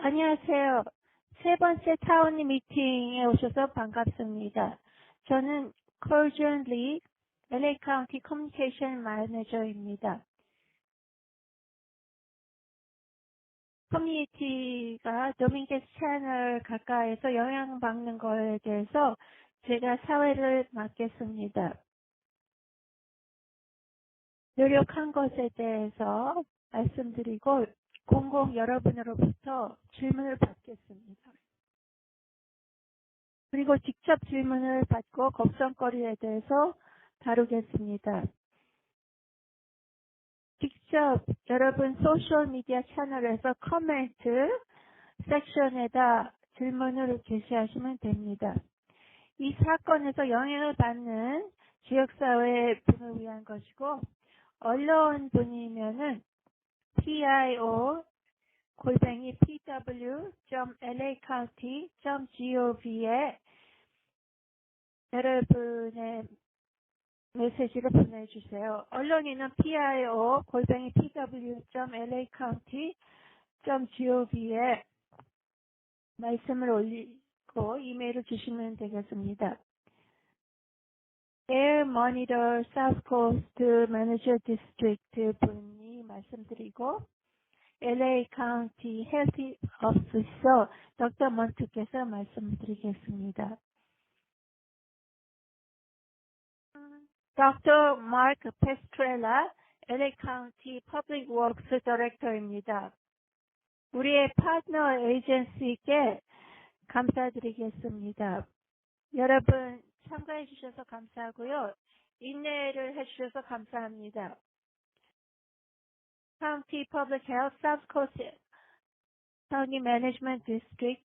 안녕하세요. 세 번째 타운 미팅에 오셔서 반갑습니다. 저는 콜준 리, LA 카운티 커뮤니케이션 매니저입니다. 커뮤니티가 도밍게스 채널 가까이에서 영향받는 거에 대해서 제가 사회를 맡겠습니다. 노력한 것에 대해서 말씀드리고 공공 여러분으로부터 질문을 받겠습니다. 그리고 직접 질문을 받고 걱정거리에 대해서 다루겠습니다. 직접 여러분 소셜미디어 채널에서 코멘트 섹션에다 질문을 게시하시면 됩니다. 이 사건에서 영향을 받는 지역사회 분을 위한 것이고 언론분이면은 PIO pw.lacounty.gov에 여러분의 메시지를 보내주세요. 언론인은 pio.pw.lacounty.gov에 말씀을 올리고 이메일을 주시면 되겠습니다. Air Monitor South Coast Manager District 분이 말씀드리고 LA County Health Officer Dr. 먼트께서 말씀드리겠습니다. Dr. Mark Pestrella, LA County Public Works Director입니다. 우리의 파트너 에이전시께 감사드리겠습니다. 여러분 참가해 주셔서 감사하고요. 인내를 해 주셔서 감사합니다. County Public Health South Coast County Management District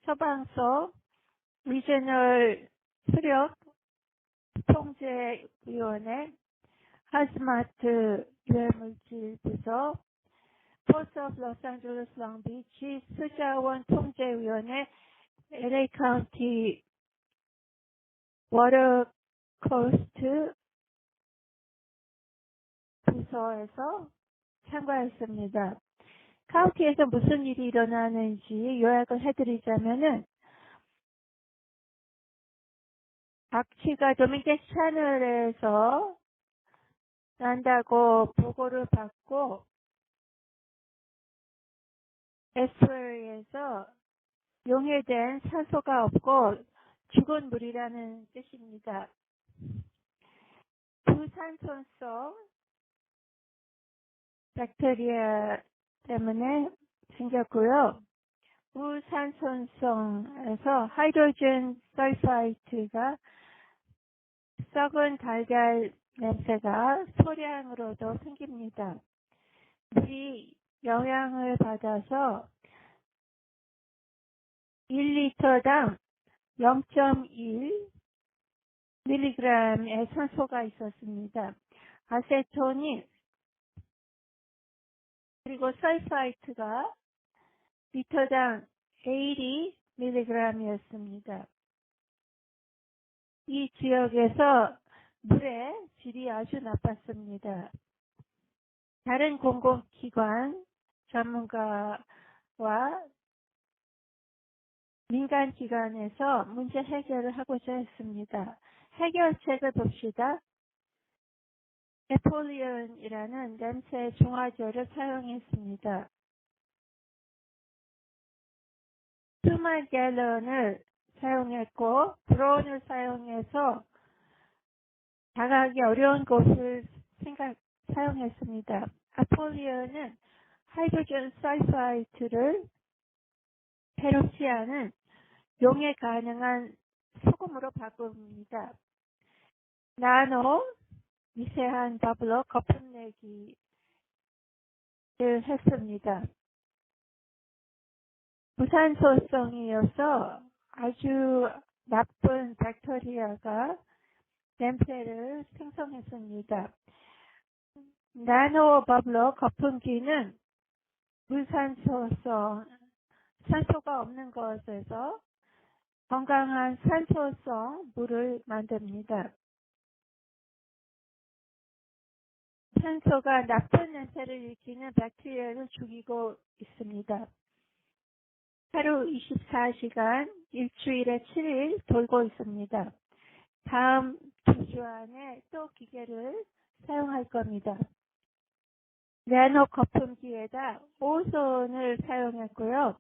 처방소 리저널 수력 통제위원회 하스마트 유해물질부서 포스 오브 로스앤젤레스 롱비치 수자원 통제위원회 LA 카운티 워터 코스트 부서에서 참가했습니다. 카운티에서 무슨 일이 일어나는지 요약을 해드리자면은 악취가 도밍게스 채널에서 난다고 보고를 받고 에스웨리에서 용해된 산소가 없고 죽은 물이라는 뜻입니다. 부산소성 박테리아 때문에 생겼고요. 무산소성에서 하이드로젠 설파이트가 썩은 달걀 냄새가 소량으로도 생깁니다. 물이 영향을 받아서 1리터당 0.1mg의 산소가 있었습니다. 아세토닌 그리고 설파이트가 리터당 80mg이었습니다. 이 지역에서 물의 질이 아주 나빴습니다. 다른 공공기관 전문가와 민간기관에서 문제 해결을 하고자 했습니다. 해결책을 봅시다. 에폴리온이라는 냄새 중화제를 사용했습니다. 수만 갤런을 사용했고 브로운을 사용해서 다가가기 어려운 곳을 사용했습니다. 에폴리온은 하이드로젠 설파이트를 페로시아는 용해 가능한 소금으로 바꿉니다. 나노 미세한 버블로 거품 내기를 했습니다. 무산소성이어서 아주 나쁜 박테리아가 냄새를 생성했습니다. 나노 버블로 거품기는 무산소성, 산소가 없는 곳에서 건강한 산소성 물을 만듭니다. 산소가 나쁜 냄새를 일으키는 박테리아를 죽이고 있습니다. 하루 24시간 일주일에 7일 돌고 있습니다. 다음 2주 안에 또 기계를 사용할 겁니다. 나노 거품기에다 오존을 사용했고요.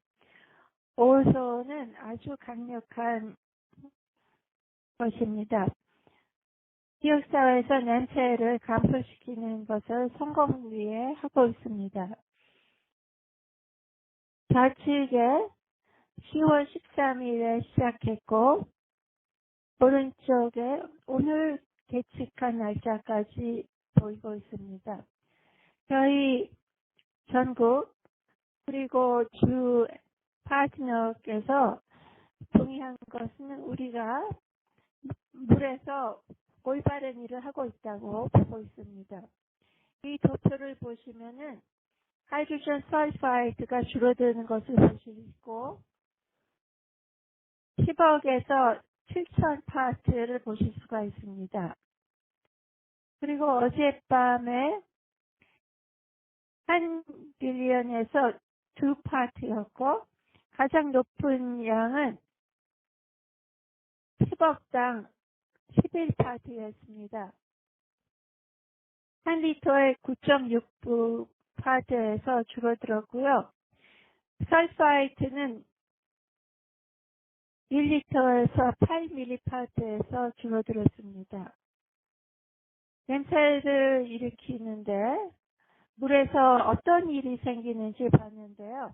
오존은 아주 강력한 것입니다. 지역사회에서 냄새를 감소시키는 것을 성공 위해 하고 있습니다. 좌측에 10월 13일에 시작했고 오른쪽에 오늘 계측한 날짜까지 보이고 있습니다. 저희 전국 그리고 주 파트너께서 동의한 것은 우리가 물에서 올바른 일을 하고 있다고 보고 있습니다. 이 도표를 보시면은 하이드로젠 설파이드가 줄어드는 것을 보실 수 있고 10억에서 7천 파트를 보실 수가 있습니다. 그리고 어젯밤에 1빌리언에서 2파트였고 가장 높은 양은 10억당 11파트였습니다. 1리터에 9.6파트에서 줄어들었고요. 설파이트는 1리터에서 8ml파트에서 줄어들었습니다. 냄새를 일으키는데 물에서 어떤 일이 생기는지 봤는데요.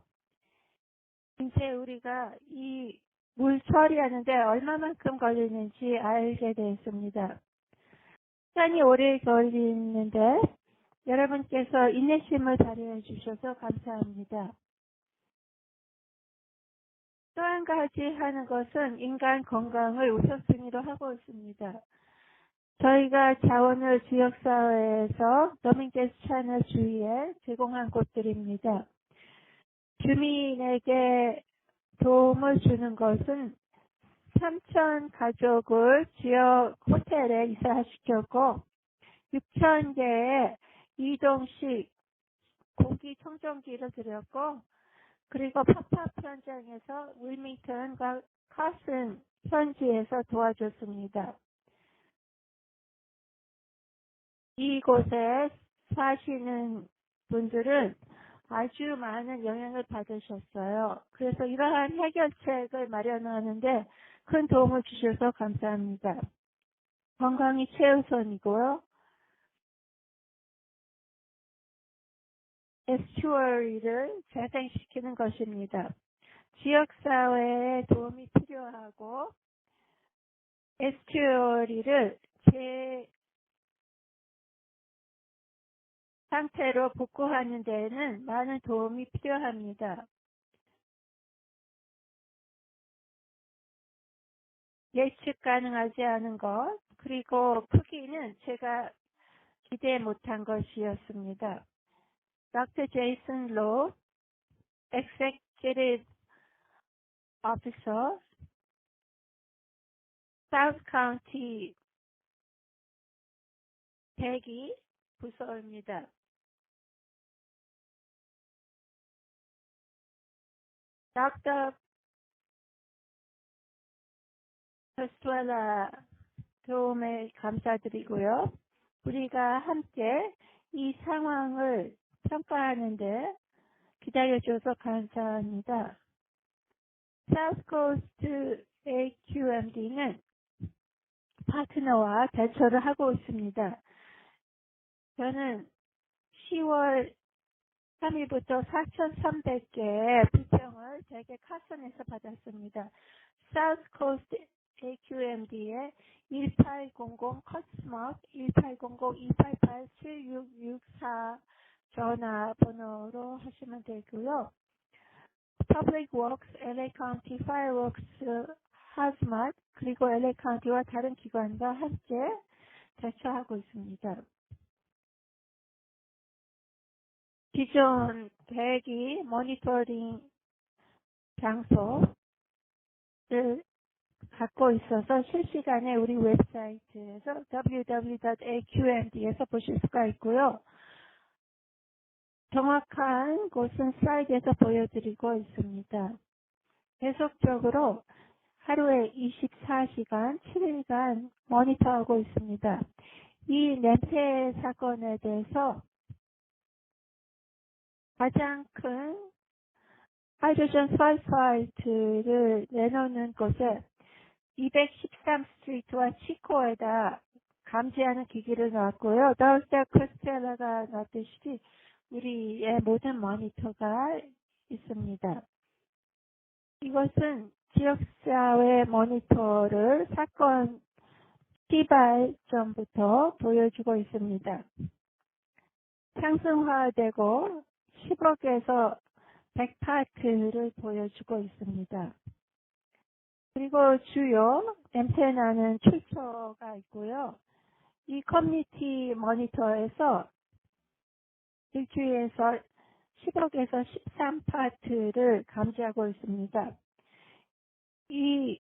이제 우리가 이 물 처리하는데 얼마만큼 걸리는지 알게 됐습니다. 시간이 오래 걸리는데 여러분께서 인내심을 발휘해 주셔서 감사합니다. 또 한 가지 하는 것은 인간 건강을 우선순위로 하고 있습니다. 저희가 자원을 지역사회에서 더밍게스 채널 주위에 제공한 곳들입니다. 주민에게 도움을 주는 것은 3,000 가족을 지역 호텔에 이사시켰고 6,000개의 이동식 공기청정기를 드렸고 그리고 팝업 현장에서 윌밍턴과 카슨 현지에서 도와줬습니다. 이곳에 사시는 분들은 아주 많은 영향을 받으셨어요. 그래서 이러한 해결책을 마련하는데 큰 도움을 주셔서 감사합니다. 건강이 최우선이고요. 에스튜어리를 재생시키는 것입니다. 지역사회에 도움이 필요하고 에스튜어리를 제 상태로 복구하는 데에는 많은 도움이 필요합니다. 예측 가능하지 않은 것, 그리고 크기는 제가 기대 못한 것이었습니다. Dr. Jason Lowe, Executive Officer, South County 대기 부서입니다. Dr. Pastrella 도움에 감사드리고요. 우리가 함께 이 상황을 평가하는데 기다려줘서 감사합니다. South Coast AQMD는 파트너와 대처를 하고 있습니다. 저는 10월 3일부터 4,300개의 불평을 대개 카슨에서 받았습니다. South Coast AQMD의 1800 커스머스 1800-288-7664 전화번호로 하시면 되고요. Public Works, LA County Fireworks, Hazmat, 그리고 LA County와 다른 기관과 함께 대처하고 있습니다. 기존 대기 모니터링 장소를 갖고 있어서 실시간에 우리 웹사이트에서 www.aqmd에서 보실 수가 있고요. 정확한 곳은 슬라이드에서 보여드리고 있습니다. 계속적으로 하루에 24시간, 7일간 모니터하고 있습니다. 이 냄새 사건에 대해서 가장 큰 하이드로젠 설파이드를 내놓는 곳에 213 스트리트와 치코에다 감지하는 기기를 놨고요. 더스타 크리스텔라가 놨듯이 우리의 모든 모니터가 있습니다. 이것은 지역사회 모니터를 사건 시발 전부터 보여주고 있습니다. 상승화되고 10억에서 100파트를 보여주고 있습니다. 그리고 주요 냄새나는 출처가 있고요. 이 커뮤니티 모니터에서 일주일에서 10억에서 13파트를 감지하고 있습니다. 이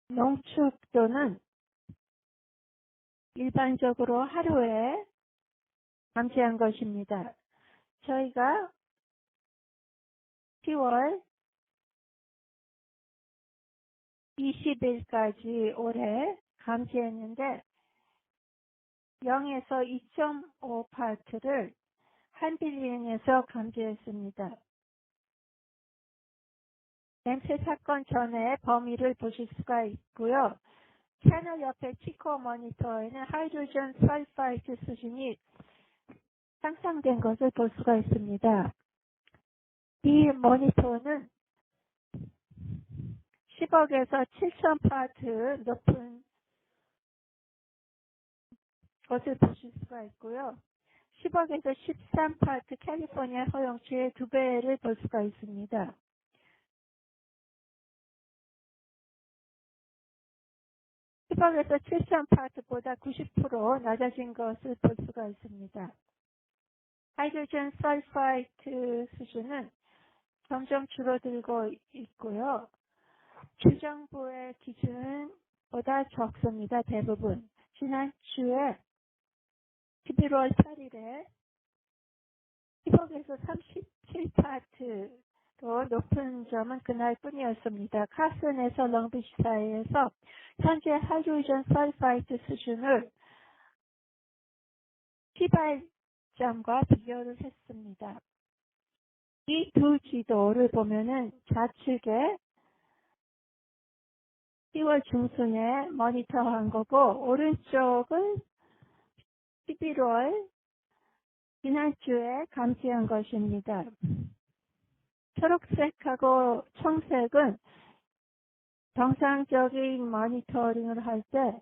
농축도는 일반적으로 하루에 감지한 것입니다. 저희가 10월 20일까지 올해 감지했는데 0에서 2.5파트를 한 빌딩에서 감지했습니다. 냄새 사건 전에 범위를 보실 수가 있고요. 채널 옆에 치코 모니터에는 하이드로젠 설파이드 수준이 상상된 것을 볼 수가 있습니다. 이 모니터는 10억에서 7,000파트 높은 것을 보실 수가 있고요. 10억에서 13파트 캘리포니아 허용치의 2배를 볼 수가 있습니다. 10억에서 7,000파트보다 90% 낮아진 것을 볼 수가 있습니다. 하이드로젠 설파이드 수준은 점점 줄어들고 있고요. 주정부의 기준보다 적습니다. 대부분. 지난주에 11월 8일에 10억에서 37파트로 높은 점은 그날뿐이었습니다. 카슨에서 롱비치 사이에서 현재 하이드로젠 설파이드 수준을 시발점과 비교를 했습니다. 이 두 지도를 보면은 좌측에 10월 중순에 모니터한 거고 오른쪽은 11월 지난주에 감지한 것입니다. 초록색하고 청색은 정상적인 모니터링을 할 때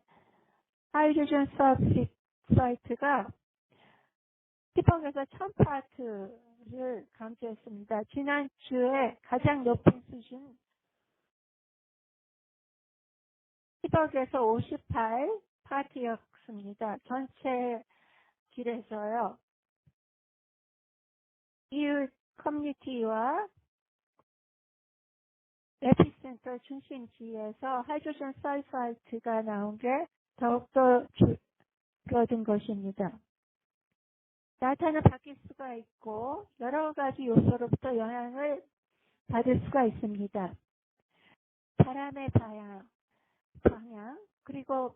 하이드로젠 설파이드가 10억에서 1000파트를 감지했습니다. 지난주에 가장 높은 수준 10억에서 58파트였습니다. 전체 길에서요. 이웃 커뮤니티와 에피센터 중심지에서 하이드로젠 설파이드가 나온 게 더욱더 줄어든 것입니다. 나타는 바뀔 수가 있고 여러 가지 요소로부터 영향을 받을 수가 있습니다. 바람의 방향 그리고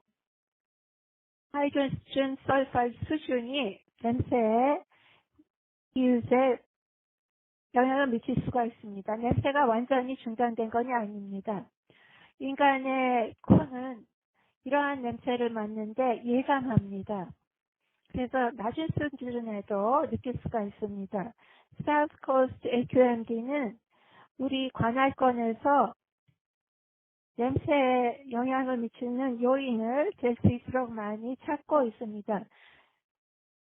하이드로젠 설파이드 수준이 냄새에 이웃에 영향을 미칠 수가 있습니다. 냄새가 완전히 중단된 건 아닙니다. 인간의 코는 이러한 냄새를 맡는데 예감합니다. 그래서 낮은 수준에도 느낄 수가 있습니다. South Coast AQMD는 우리 관할권에서 냄새에 영향을 미치는 요인을 될 수 있도록 많이 찾고 있습니다.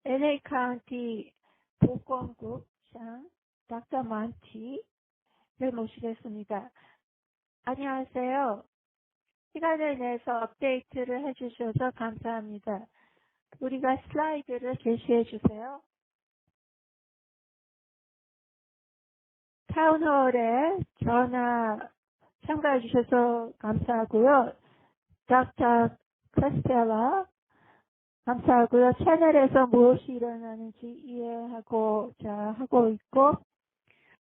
LA 카운티 보건국장 닥터 만티를 모시겠습니다. 안녕하세요. 시간을 내서 업데이트를 해주셔서 감사합니다. 우리가 슬라이드를 게시해 주세요. 타운홀에 전화 참가해 주셔서 감사하고요. 닥터 크리스텔라 감사하고요. 채널에서 무엇이 일어나는지 이해하고자 하고 있고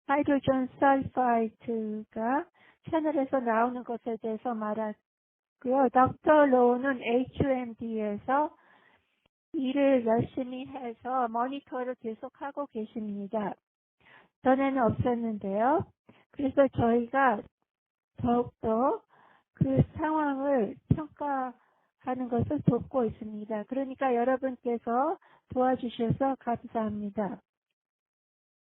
하이드로젠 설파이드가 채널에서 나오는 것에 대해서 말하고요. 닥터 로우는 HMD에서 일을 열심히 해서 모니터를 계속하고 계십니다. 전에는 없었는데요. 그래서 저희가 더욱더 그 상황을 평가하는 것을 돕고 있습니다. 그러니까 여러분께서 도와주셔서 감사합니다.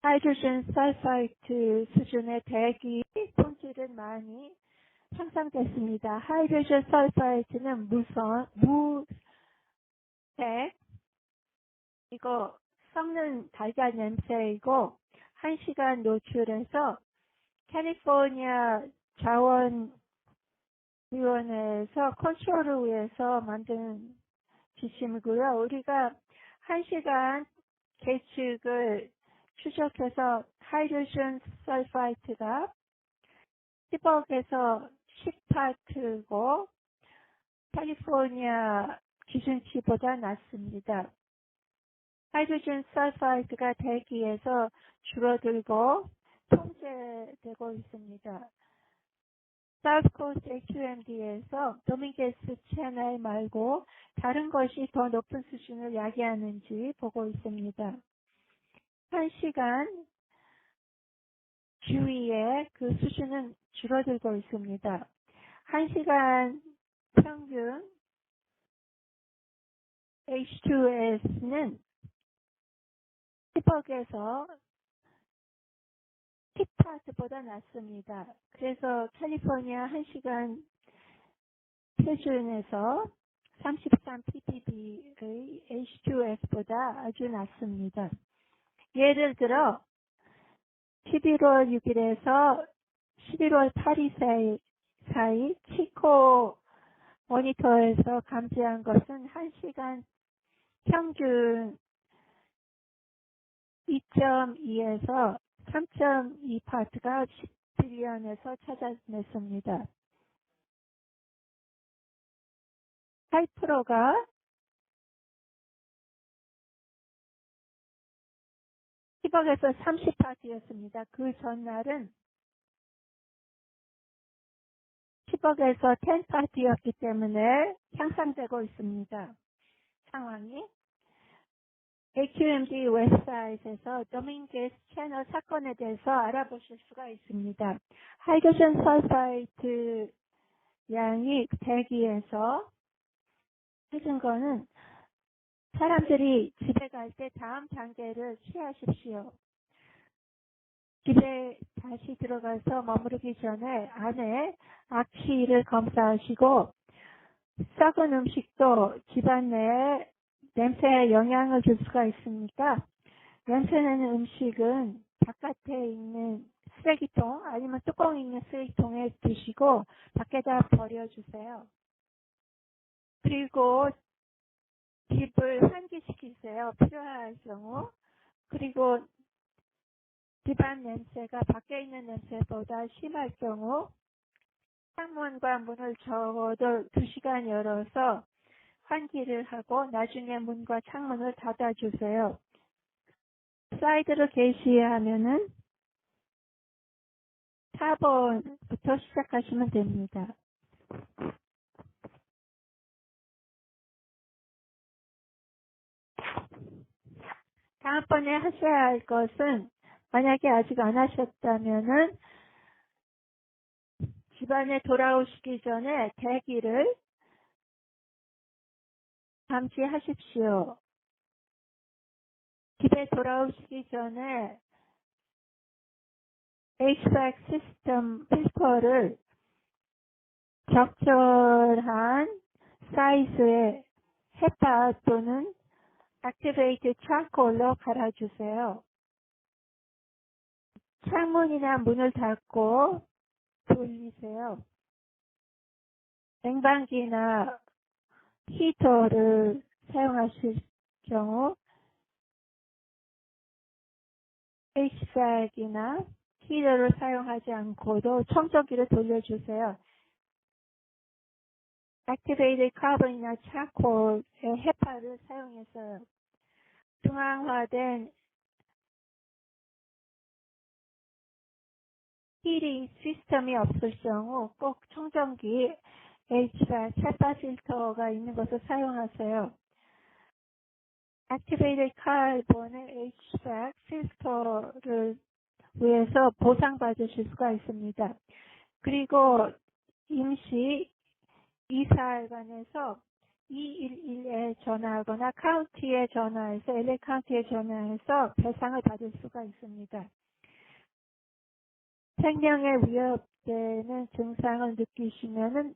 하이드로젠 설파이트 수준의 대기 품질은 많이 향상됐습니다. 하이드로젠 설파이트는 무색, 이거 썩는 달걀 냄새이고 1시간 노출해서 캘리포니아 자원위원회에서 컨트롤을 위해서 만든 지침이고요. 우리가 1시간 계측을 추적해서 하이드로젠 설파이트가 10억에서 10파트고 캘리포니아 기준치보다 낮습니다. 하이드로젠 설파이드가 대기에서 줄어들고 통제되고 있습니다. 사우스코스트 HMD에서 도밍게스 채널 말고 다른 것이 더 높은 수준을 야기하는지 보고 있습니다. 1시간 주위에 그 수준은 줄어들고 있습니다. 1시간 평균 H2S는 10억에서 10파트보다 낮습니다. 그래서 캘리포니아 1시간 표준에서 33 ppb의 H2S보다 아주 낮습니다. 예를 들어 11월 6일에서 11월 8일 사이 치코 모니터에서 감지한 것은 1시간 평균 2.2에서 3.2파트가 10빌리언에서 찾아냈습니다. 8%가 10억에서 30파트였습니다. 그 전날은 10억에서 10파트였기 때문에 향상되고 있습니다. 상황이 AQMD 웹사이트에서 도밍게스 채널 사건에 대해서 알아보실 수가 있습니다. 하이드로젠 설파이트 양이 대기에서 해준 거는 사람들이 집에 갈 때 다음 단계를 취하십시오. 집에 다시 들어가서 머무르기 전에 안에 악취를 검사하시고 썩은 음식도 집안 내에 냄새에 영향을 줄 수가 있으니까 냄새나는 음식은 바깥에 있는 쓰레기통 아니면 뚜껑 있는 쓰레기통에 두시고 밖에다 버려주세요. 그리고 집을 환기시키세요. 필요할 경우. 그리고 집안 냄새가 밖에 있는 냄새보다 심할 경우 창문과 문을 적어도 2시간 열어서 환기를 하고 나중에 문과 창문을 닫아주세요. 사이드를 게시하면은 4번부터 시작하시면 됩니다. 다음번에 하셔야 할 것은 만약에 아직 안 하셨다면은 집안에 돌아오시기 전에 대기를 감지하십시오. 집에 돌아오시기 전에 HVAC 시스템 필터를 적절한 사이즈의 헤파 또는 액티베이트 차콜로 갈아주세요. 창문이나 문을 닫고 돌리세요. 냉방기나 히터를 사용하실 경우 HVAC이나 히터를 사용하지 않고도 청소기를 돌려주세요. 액티베이트 카본이나 차콜의 헤파를 사용해서 중앙화된 힐이 시스템이 없을 경우 꼭 청정기 HVAC HEPA 필터가 있는 것을 사용하세요. Activated Carbon의 HVAC 필터를 위해서 보상받으실 수가 있습니다. 그리고 임시 이사관에서 211에 전화하거나 카운티에 전화해서 LA 카운티에 전화해서 배상을 받을 수가 있습니다. 생명에 위협되는 증상을 느끼시면은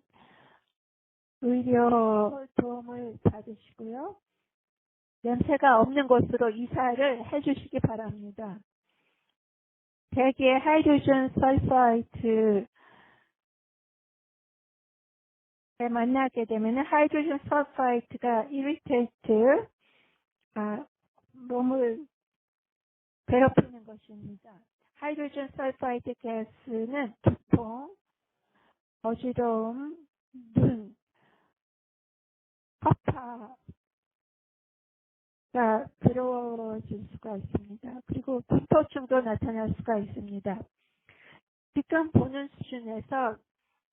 의료 도움을 받으시고요. 냄새가 없는 곳으로 이사를 해주시기 바랍니다. 대기의 하이드로젠 설파이트에 만나게 되면 하이드로젠 설파이트가 이리테이트, 몸을 괴롭히는 것입니다. 하이드로젠 설파이트 가스는 두통, 어지러움, 눈, 허파가 괴로워질 수가 있습니다. 그리고 구토증도 나타날 수가 있습니다. 지금 보는 수준에서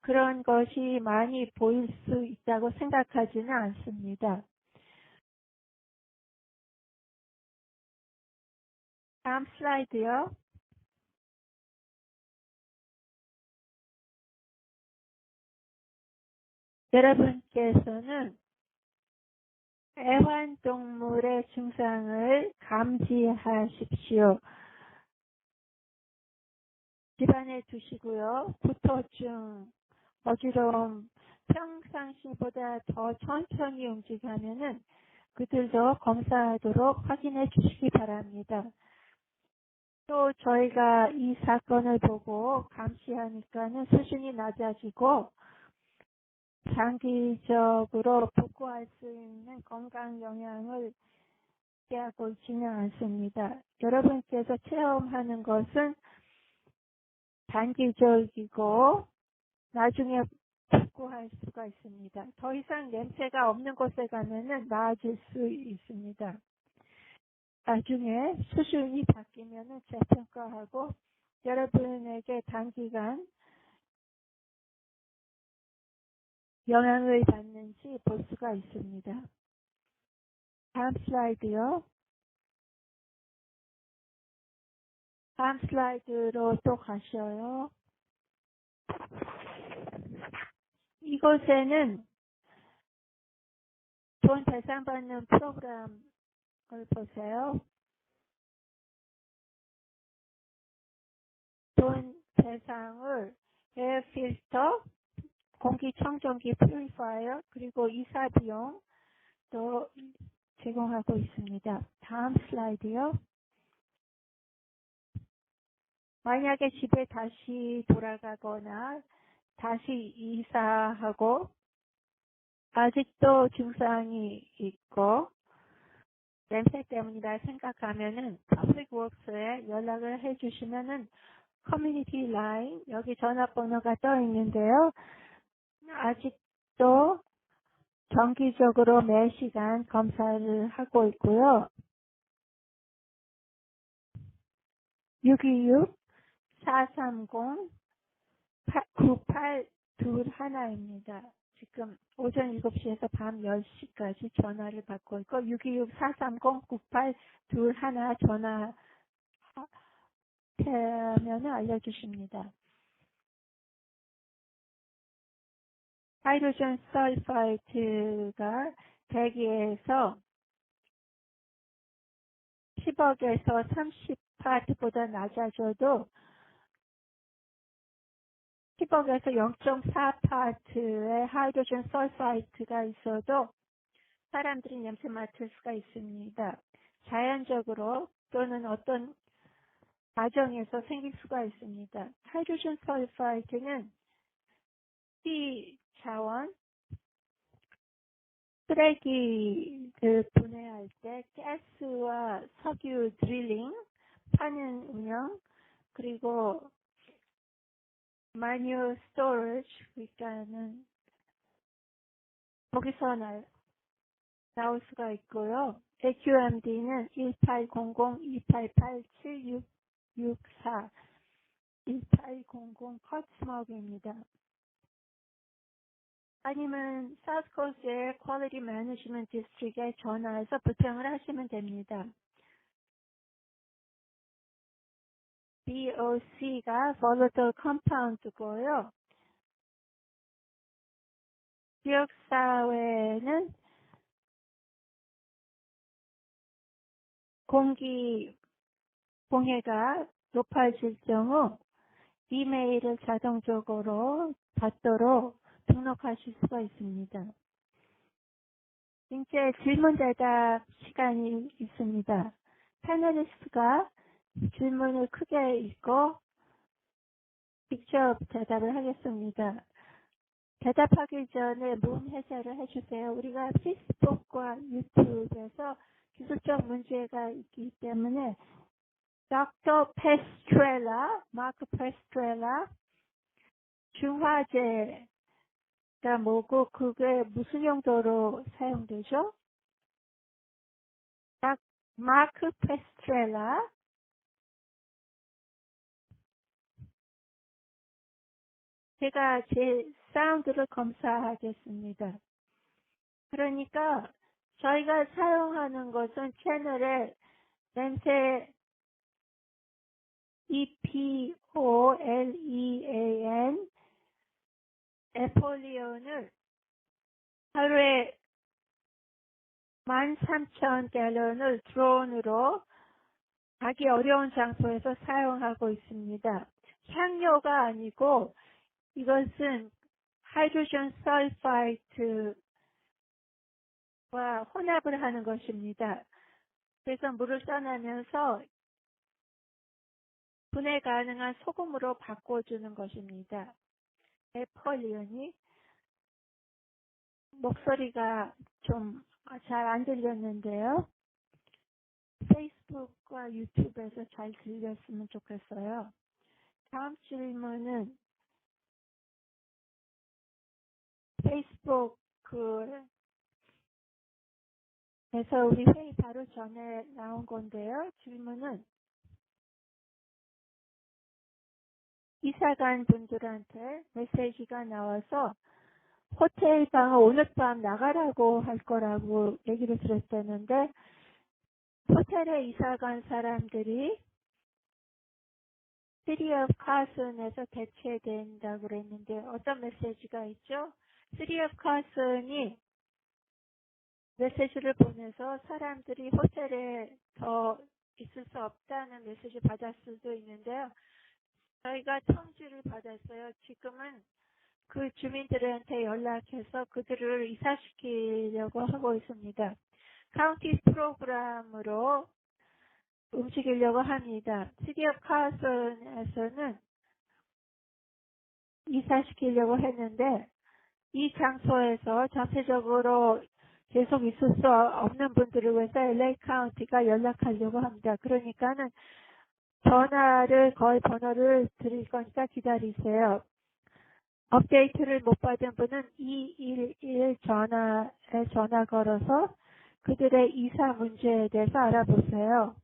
그런 것이 많이 보일 수 있다고 생각하지는 않습니다. 다음 슬라이드요. 여러분께서는 애완동물의 증상을 감지하십시오. 집안에 두시고요. 구토증, 어지러움, 평상시보다 더 천천히 움직이면은 그들도 검사하도록 확인해 주시기 바랍니다. 또 저희가 이 사건을 보고 감시하니까는 수준이 낮아지고 장기적으로 복구할 수 있는 건강 영향을 기대하고 있지는 않습니다. 여러분께서 체험하는 것은 단기적이고 나중에 복구할 수가 있습니다. 더 이상 냄새가 없는 곳에 가면은 나아질 수 있습니다. 나중에 수준이 바뀌면은 재평가하고 여러분에게 단기간 영향을 받는지 볼 수가 있습니다. 다음 슬라이드요. 다음 슬라이드로 또 가셔요. 이곳에는 돈 배상받는 프로그램을 보세요. 돈 배상을 에어 필터, 공기청정기 퓨리파이어, 그리고 이사 비용도 제공하고 있습니다. 다음 슬라이드요. 만약에 집에 다시 돌아가거나 다시 이사하고 아직도 증상이 있고 냄새 때문이라 생각하면은 Public Works에 연락을 해주시면은 커뮤니티 라인 여기 전화번호가 떠 있는데요. 아직도 정기적으로 매시간 검사를 하고 있고요. 626-430-9821입니다. 지금 오전 7시에서 밤 10시까지 전화를 받고 있고 626-430-9821 전화하면 알려주십니다. 하이드로젠 설파이트가 대기에서 10억에서 30파트보다 낮아져도 10억에서 0.4파트의 하이드로젠 설파이트가 있어도 사람들이 냄새 맡을 수가 있습니다. 자연적으로 또는 어떤 과정에서 생길 수가 있습니다. 하이드로젠 설파이트는 피 자원, 쓰레기를 분해할 때 가스와 석유 드릴링, 파는 운영, 그리고 마뉴 스토리지, 그러니까는 거기서 나올 수가 있고요. AQMD는 1800-288-7664 1800 커츠머그입니다. 아니면 사우스코스트의 퀄리티 매니지먼트 디스트릭에 전화해서 부탁을 하시면 됩니다. VOC가 volatile compound고요. 지역사회는 공기 공해가 높아질 경우 이메일을 자동적으로 받도록 등록하실 수가 있습니다. 이제 질문대답 시간이 있습니다. 패널리스트가 질문을 크게 읽고 직접 대답을 하겠습니다. 대답하기 전에 문 해설을 해주세요. 우리가 페이스북과 유튜브에서 기술적 문제가 있기 때문에 닥터 페스트렐라, 마크 페스트렐라 중화제가 뭐고 그게 무슨 용도로 사용되죠? 마크 페스트렐라 제가 제 사운드를 검사하겠습니다. 그러니까 저희가 사용하는 것은 채널에 냄새 EPOLEAN 에폴리온을 하루에 13,000갤런을 드론으로 가기 어려운 장소에서 사용하고 있습니다. 향료가 아니고 이것은 하이드로젠 설파이트와 혼합을 하는 것입니다. 그래서 물을 써내면서 분해 가능한 소금으로 바꿔주는 것입니다. 에폴리온이 목소리가 좀 잘 안 들렸는데요. 페이스북과 유튜브에서 잘 들렸으면 좋겠어요. 다음 질문은 페이스북에서 우리 회의 바로 전에 나온 건데요. 질문은 이사간 분들한테 메시지가 나와서 호텔 방을 오늘 밤 나가라고 할 거라고 얘기를 들었다는데 호텔에 이사간 사람들이 City of Carson에서 대체된다고 그랬는데 어떤 메시지가 있죠? City of Carson이 메시지를 보내서 사람들이 호텔에 더 있을 수 없다는 메시지 받았을 수도 있는데요. 저희가 통지를 받았어요. 지금은 그 주민들한테 연락해서 그들을 이사시키려고 하고 있습니다. 카운티 프로그램으로 움직이려고 합니다. City of Carson에서는 이사시키려고 했는데 이 장소에서 전체적으로 계속 있을 수 없는 분들을 위해서 LA 카운티가 연락하려고 합니다. 그러니까는 거의 번호를 드릴 거니까 기다리세요. 업데이트를 못 받은 분은 211 전화에 전화 걸어서 그들의 이사 문제에 대해서 알아보세요.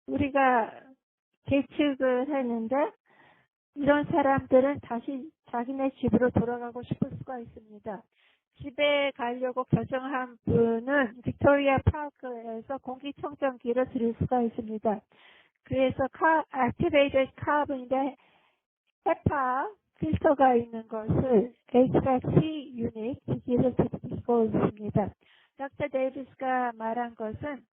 우리가 계측을 했는데 이런 사람들은 다시 자기네 집으로 돌아가고 싶을 수가 있습니다. 집에 가려고 결정한 분은 빅토리아 파크에서 공기청정기를 드릴 수가 있습니다. 그래서 Activated Carbon인데 헤파 필터가 있는 것을 HVAC 유닛 기기를 드리고 있습니다. 닥터 데이비스가 말한 것은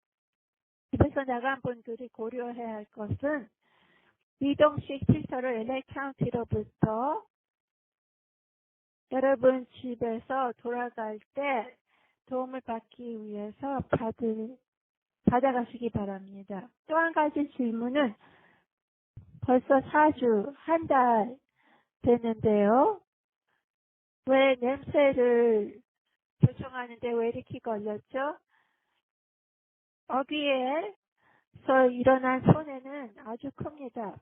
집에서 나간 분들이 고려해야 할 것은 이동식 필터를 LA 카운티로부터 여러분 집에서 돌아갈 때 도움을 받기 위해서 받아가시기 바랍니다. 또 한 가지 질문은 벌써 4주, 한 달 됐는데요. 왜 냄새를 조정하는데 왜 이렇게 걸렸죠? 어귀에서 일어난 손해는 아주 큽니다.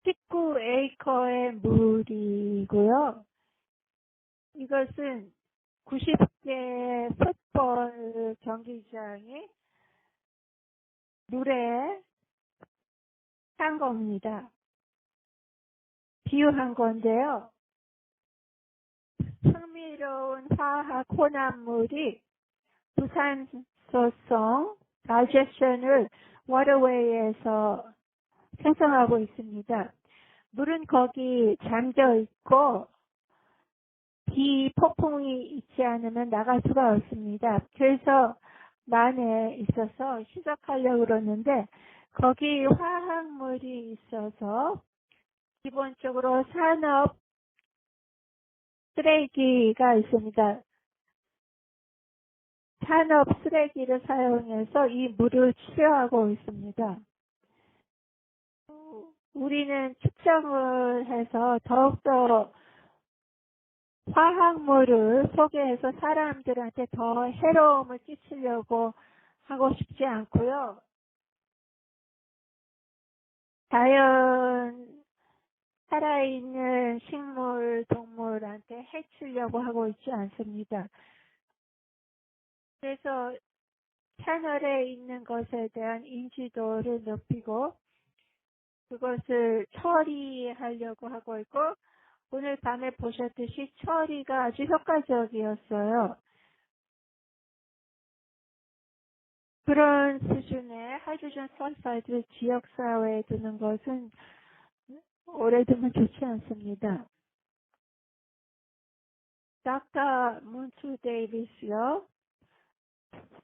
19에이커의 물이고요. 이것은 90개 풋볼 경기장이 물에 한 겁니다. 비유한 건데요. 흥미로운 화학 혼합물이 부산소성 다이제션을 워터웨이에서 생성하고 있습니다. 물은 거기 잠겨 있고 비폭풍이 있지 않으면 나갈 수가 없습니다. 그래서 만에 있어서 시작하려고 그러는데 거기 화학물이 있어서 기본적으로 산업 쓰레기가 있습니다. 산업 쓰레기를 사용해서 이 물을 치료하고 있습니다. 우리는 측정을 해서 더욱더 화학물을 소개해서 사람들한테 더 해로움을 끼치려고 하고 싶지 않고요. 자연 살아있는 식물, 동물한테 해치려고 하고 있지 않습니다. 그래서 채널에 있는 것에 대한 인지도를 높이고 그것을 처리하려고 하고 있고 오늘 밤에 보셨듯이 처리가 아주 효과적이었어요. 그런 수준의 하이드로젠 설파이드를 지역사회에 두는 것은 오래 두면 좋지 않습니다. 닥터 문투 데이비스요.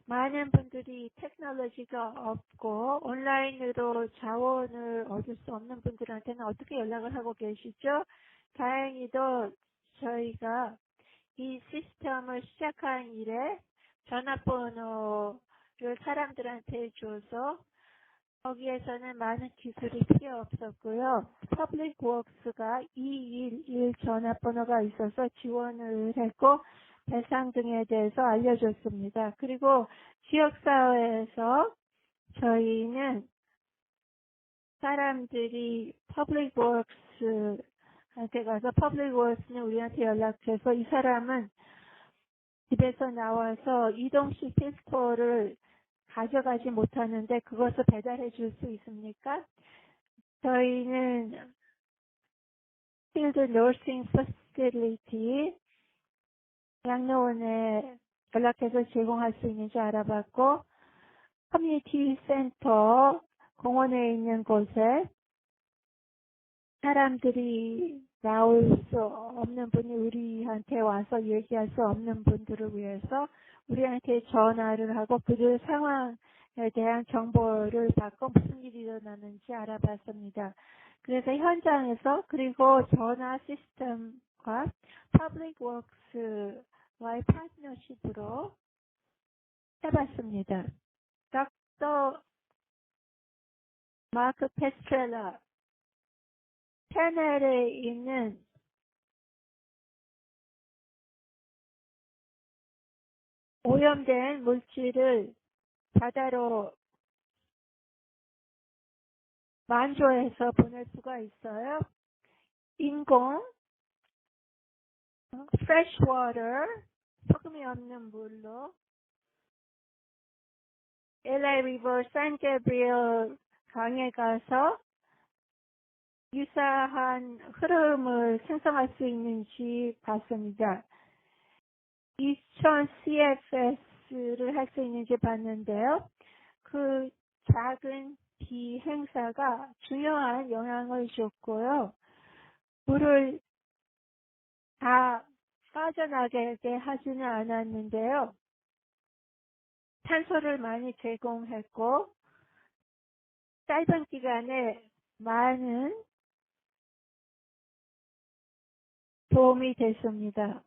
많은 분들이 테크놀로지가 없고 온라인으로 자원을 얻을 수 없는 분들한테는 어떻게 연락을 하고 계시죠? 다행히도 저희가 이 시스템을 시작한 이래 전화번호를 사람들한테 줘서 거기에서는 많은 기술이 필요 없었고요. 퍼블릭워크스가 211 전화번호가 있어서 지원을 했고 배상 등에 대해서 알려줬습니다. 그리고 지역사회에서 저희는 사람들이 퍼블릭워크스한테 가서 퍼블릭워크스는 우리한테 연락해서 이 사람은 집에서 나와서 이동식 피스톨을 가져가지 못하는데 그것을 배달해 줄 수 있습니까? 저희는 필드 너싱 퍼실리티 양로원에 연락해서 제공할 수 있는지 알아봤고 커뮤니티 센터 공원에 있는 곳에 사람들이 나올 수 없는 분이 우리한테 와서 얘기할 수 없는 분들을 위해서 우리한테 전화를 하고 그들 상황에 대한 정보를 받고 무슨 일이 일어나는지 알아봤습니다. 그래서 현장에서 그리고 전화 시스템과 퍼블릭워크스와의 파트너십으로 해봤습니다. 닥터 마크 페스트렐라 채널에 있는 오염된 물질을 바다로 만조해서 보낼 수가 있어요. 인공, fresh water, 소금이 없는 물로 LA 리버 산 게브리엘 강에 가서 유사한 흐름을 생성할 수 있는지 봤습니다. 2000 CFS를 할 수 있는지 봤는데요. 그 작은 비행사가 중요한 영향을 줬고요. 물을 다 빠져나가게 하지는 않았는데요. 탄소를 많이 제공했고 짧은 기간에 많은 도움이 됐습니다.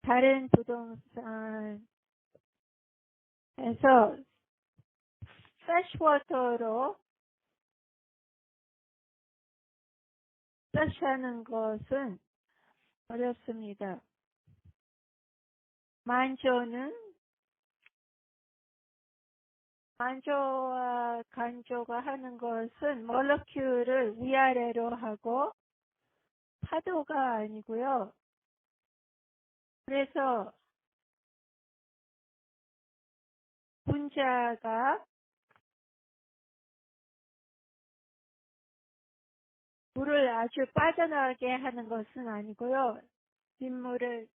다른 부동산에서 프레시워터로 플러시하는 것은 어렵습니다. 만조와 간조가 하는 것은 몰레큘을 위아래로 하고 파도가 아니고요. 그래서 분자가 물을 아주 빠져나가게 하는 것은 아니고요. 빗물을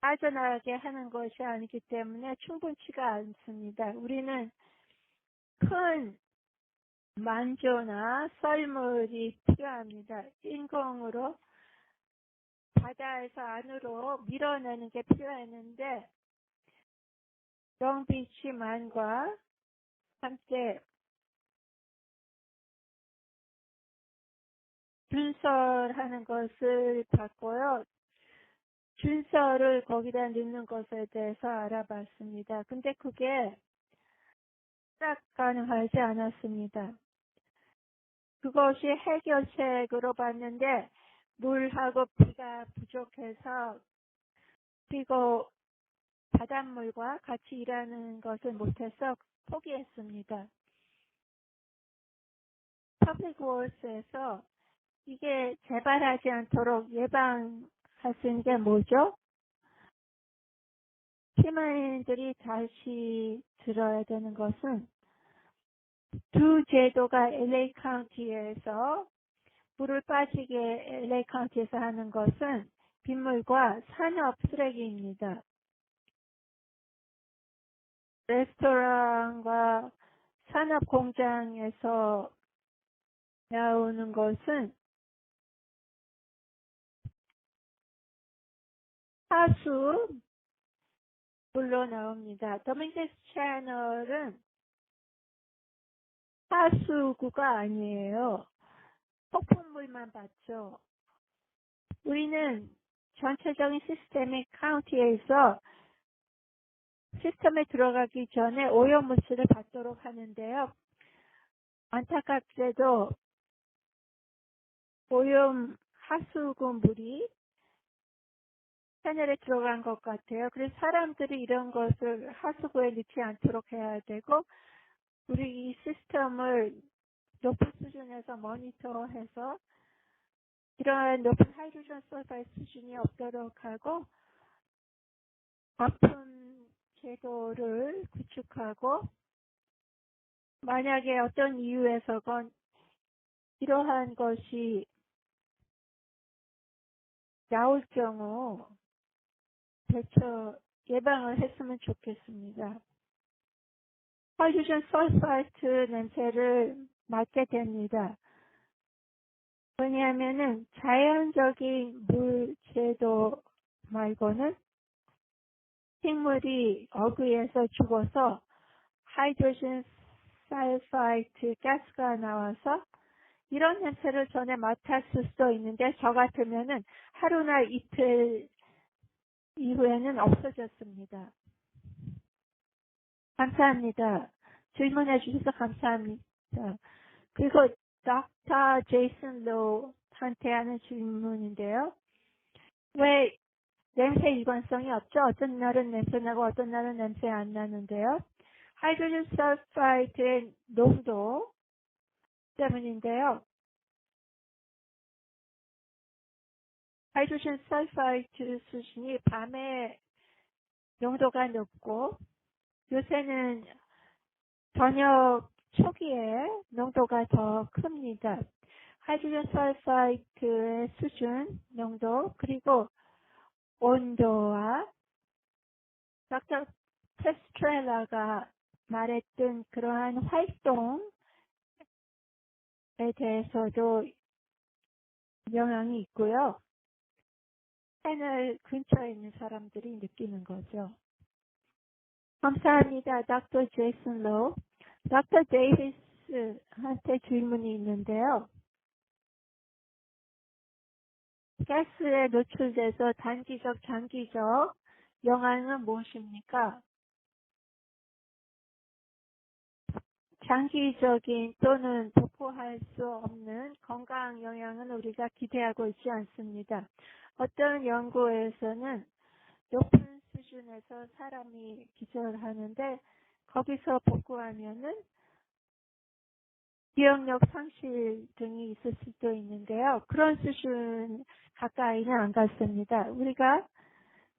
빠져나가게 하는 것이 아니기 때문에 충분치가 않습니다. 우리는 큰 만조나 썰물이 필요합니다. 인공으로 바다에서 안으로 밀어내는 게 필요했는데 롱비치만과 함께 준설하는 것을 봤고요. 준설을 거기다 넣는 것에 대해서 알아봤습니다. 근데 그게 딱 가능하지 않았습니다. 그것이 해결책으로 봤는데 물하고 비가 부족해서 그리고 바닷물과 같이 일하는 것을 못해서 포기했습니다. 퍼블릭 워스에서 이게 재발하지 않도록 예방할 수 있는 게 뭐죠? 시민들이 다시 들어야 되는 것은 두 제도가 LA 카운티에서 물을 빠지게 LA 카운티에서 하는 것은 빗물과 산업 쓰레기입니다. 레스토랑과 산업 공장에서 나오는 것은 하수 물로 나옵니다. 더밍스 채널은 하수구가 아니에요. 폭풍물만 받죠. 우리는 전체적인 시스템이 카운티에서 시스템에 들어가기 전에 오염물질을 받도록 하는데요. 안타깝게도 오염 하수구 물이 채널에 들어간 것 같아요. 그래서 사람들이 이런 것을 하수구에 넣지 않도록 해야 되고 우리 이 시스템을 높은 수준에서 모니터해서 이러한 높은 하이드로젠 설파이드 수준이 없도록 하고 아픈 제도를 구축하고 만약에 어떤 이유에서건 이러한 것이 나올 경우 대처 예방을 했으면 좋겠습니다. 하이드로젠 설파이드 냄새를 맡게 됩니다. 왜냐하면은 자연적인 물 제도 말고는 식물이 어귀에서 죽어서 하이드로젠 설파이드 가스가 나와서 이런 냄새를 전에 맡았을 수도 있는데 저 같으면은 하루나 이틀 이후에는 없어졌습니다. 감사합니다. 질문해 주셔서 감사합니다. 그리고 닥터 제이슨 로한테 하는 질문인데요. 왜 냄새 일관성이 없죠? 어떤 날은 냄새 나고 어떤 날은 냄새 안 나는데요. 하이드로젠 설파이드의 농도 때문인데요. 하이드로젠 설파이드 수준이 밤에 농도가 높고 요새는 저녁 초기에 농도가 더 큽니다. 하이드로젠 설파이드의 수준, 농도, 그리고 온도와 닥터 테스트렐라가 말했던 그러한 활동에 대해서도 영향이 있고요. 채널 근처에 있는 사람들이 느끼는 거죠. 감사합니다. 닥터 제이슨 로. 닥터 데이비스한테 질문이 있는데요. 가스에 노출돼서 단기적, 장기적 영향은 무엇입니까? 장기적인 또는 도포할 수 없는 건강 영향은 우리가 기대하고 있지 않습니다. 어떤 연구에서는 높은 수준에서 사람이 기절하는데 거기서 복구하면은 기억력 상실 등이 있을 수도 있는데요. 그런 수준 가까이는 안 갔습니다. 우리가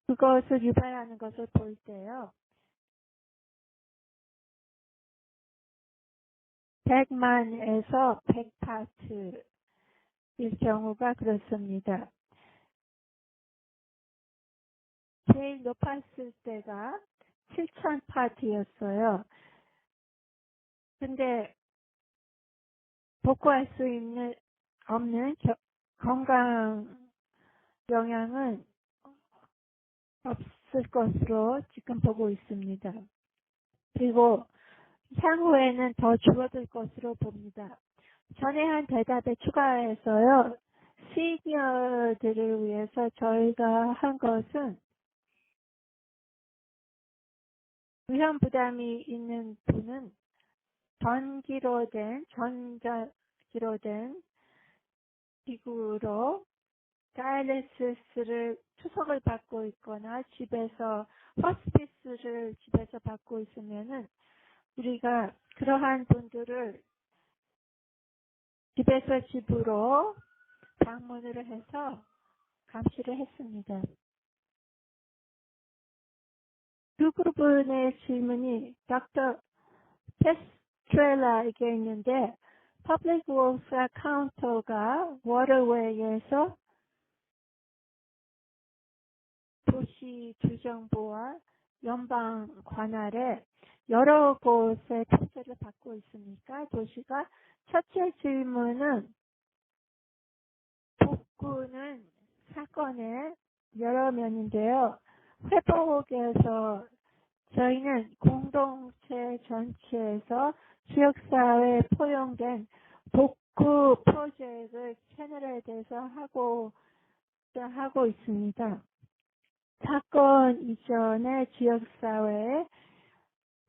그것을 유발하는 것을 볼 때요. 100만에서 100파트일 경우가 그렇습니다. 제일 높았을 때가 7000파트였어요. 근데 복구할 수 없는 건강 영향은 없을 것으로 지금 보고 있습니다. 그리고 향후에는 더 줄어들 것으로 봅니다. 전에 한 대답에 추가해서요. 시니어들을 위해서 저희가 한 것은 위험 부담이 있는 분은 전자기로 된 기구로 다이알리시스를 투석을 받고 있거나 호스피스를 집에서 받고 있으면은 우리가 그러한 분들을 집에서 집으로 방문을 해서 감시를 했습니다. 두 그룹의 질문이 닥터 페스트렐라에게 있는데 퍼블릭 워크스 카운터가 워터웨이에서 도시주정부와 연방 관할에 여러 곳에 통제를 받고 있습니까? 도시가 첫째 질문은 복구는 사건의 여러 면인데요. 회복에서 저희는 공동체 전체에서 지역사회에 포용된 복구 프로젝트를 채널에 대해서 하고 있습니다. 사건 이전에 지역사회에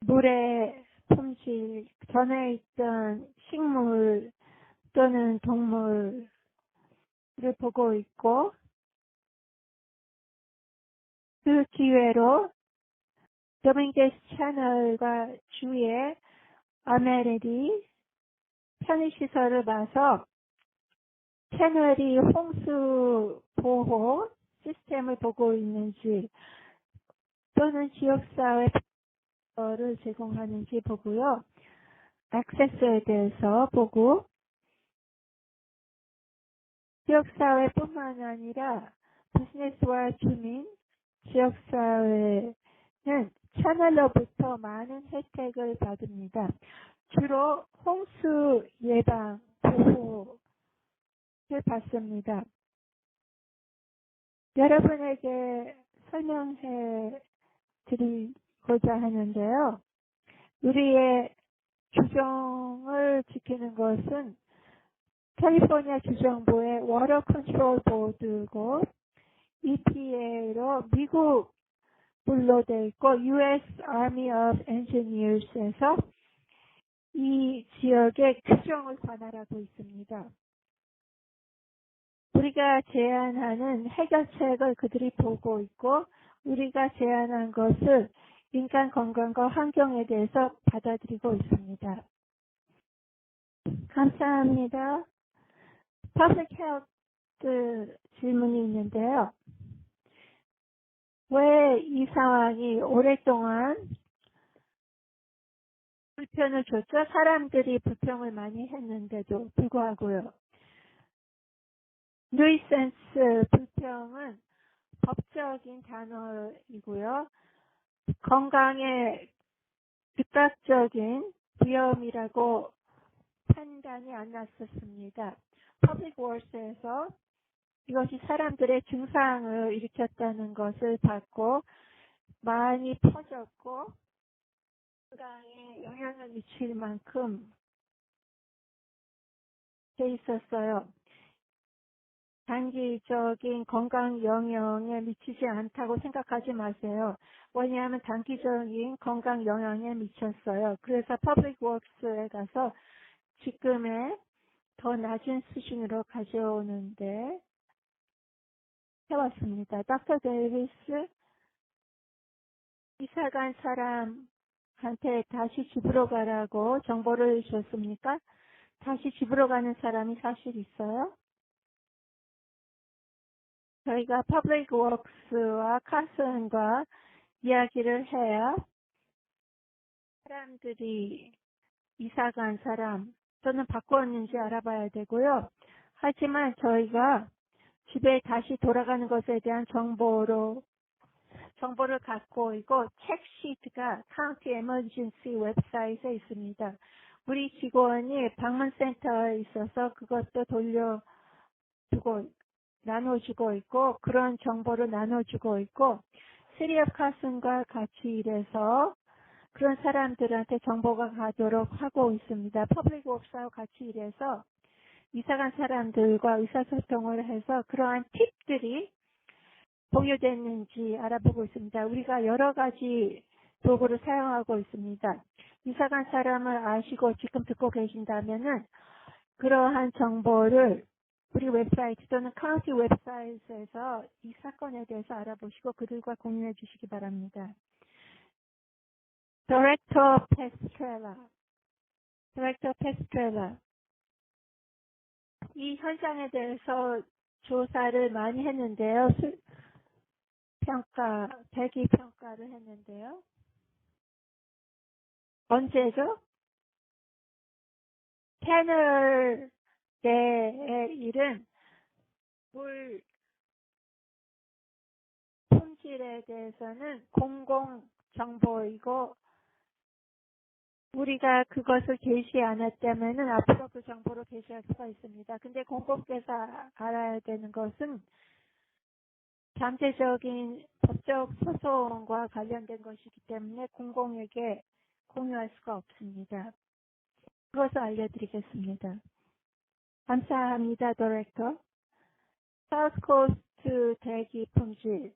물의 품질, 전에 있던 식물 또는 동물을 보고 있고 그 기회로 더밍게스 채널과 주위에 아메리디 편의시설을 봐서 채널이 홍수 보호 시스템을 보고 있는지 또는 지역사회를 제공하는지 보고요. 액세스에 대해서 보고 지역사회뿐만 아니라 비즈니스와 주민, 지역사회는 채널로부터 많은 혜택을 받습니다. 주로 홍수 예방, 보호를 받습니다. 여러분에게 설명해 드리고자 하는데요. 우리의 규정을 지키는 것은 캘리포니아 주정부의 워터 컨트롤 보드고 EPA로 미국 물로 되어 있고 US Army of Engineers에서 이 지역의 규정을 관할하고 있습니다. 우리가 제안하는 해결책을 그들이 보고 있고 우리가 제안한 것을 인간 건강과 환경에 대해서 받아들이고 있습니다. 감사합니다. Public Health 질문이 있는데요. 왜 이 상황이 오랫동안 불편을 줬죠? 사람들이 불평을 많이 했는데도 불구하고요. nuisance 불평은 법적인 단어이고요. 건강에 즉각적인 위험이라고 판단이 안 났었습니다. Public Works에서 이것이 사람들의 증상을 일으켰다는 것을 받고 많이 퍼졌고 건강에 영향을 미칠 만큼 돼 있었어요. 단기적인 건강 영향에 미치지 않다고 생각하지 마세요. 왜냐하면 단기적인 건강 영향에 미쳤어요. 그래서 Public Works에 가서 지금의 더 낮은 수준으로 가져오는데 해왔습니다. 닥터 데이비스 이사 간 사람한테 다시 집으로 가라고 정보를 줬습니까? 다시 집으로 가는 사람이 사실 있어요? 저희가 Public Works와 카슨과 이야기를 해야 사람들이 이사 간 사람 또는 바꿨는지 알아봐야 되고요. 하지만 저희가 집에 다시 돌아가는 것에 대한 정보를 갖고 있고 책시트가 카운티 에머전시 웹사이트에 있습니다. 우리 직원이 방문센터에 있어서 그것도 나눠주고 있고 그런 정보를 나눠주고 있고 시티 오브 카슨과 같이 일해서 그런 사람들한테 정보가 가도록 하고 있습니다. 퍼블릭 웍스하고 같이 일해서 이사간 사람들과 의사소통을 해서 그러한 팁들이 공유됐는지 알아보고 있습니다. 우리가 여러 가지 도구를 사용하고 있습니다. 이사간 사람을 아시고 지금 듣고 계신다면은 그러한 정보를 우리 웹사이트 또는 카운티 웹사이트에서 이 사건에 대해서 알아보시고 그들과 공유해 주시기 바랍니다. Director Pestrella. 이 현장에 대해서 조사를 많이 했는데요. 대기 평가를 했는데요. 언제죠? 패널 내의 일은 물 품질에 대해서는 공공정보이고 우리가 그것을 게시 안 했다면은 앞으로 그 정보를 게시할 수가 있습니다. 근데 공공께서 알아야 되는 것은 잠재적인 법적 소송과 관련된 것이기 때문에 공공에게 공유할 수가 없습니다. 그것을 알려드리겠습니다. 감사합니다, 디렉터. 사우스코스트 대기 품질.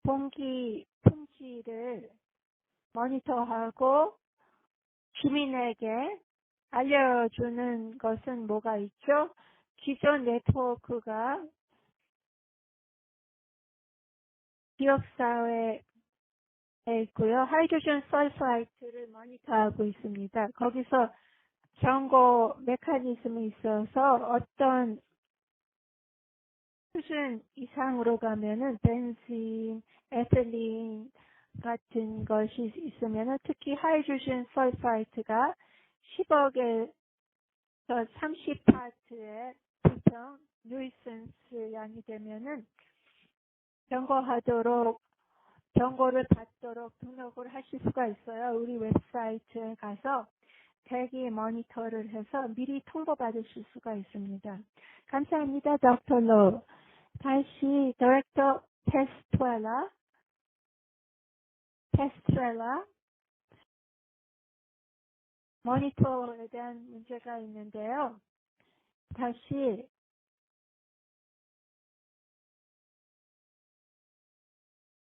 공기 품질을 모니터하고 주민에게 알려주는 것은 뭐가 있죠? 기존 네트워크가 지역사회에 있고요. 하이드로젠 설파이트를 모니터하고 있습니다. 거기서 점거 메커니즘이 있어서 어떤 수준 이상으로 가면은 벤신, 에틸린 같은 것이 있으면은 특히 하이드로젠 설파이트가 10억에서 30파트의 불평, 누이센스 양이 되면은 경고를 받도록 등록을 하실 수가 있어요. 우리 웹사이트에 가서 대기 모니터를 해서 미리 통보받으실 수가 있습니다. 감사합니다, 닥터 로. 다시 디렉터 페스트렐라 모니터에 대한 문제가 있는데요. 다시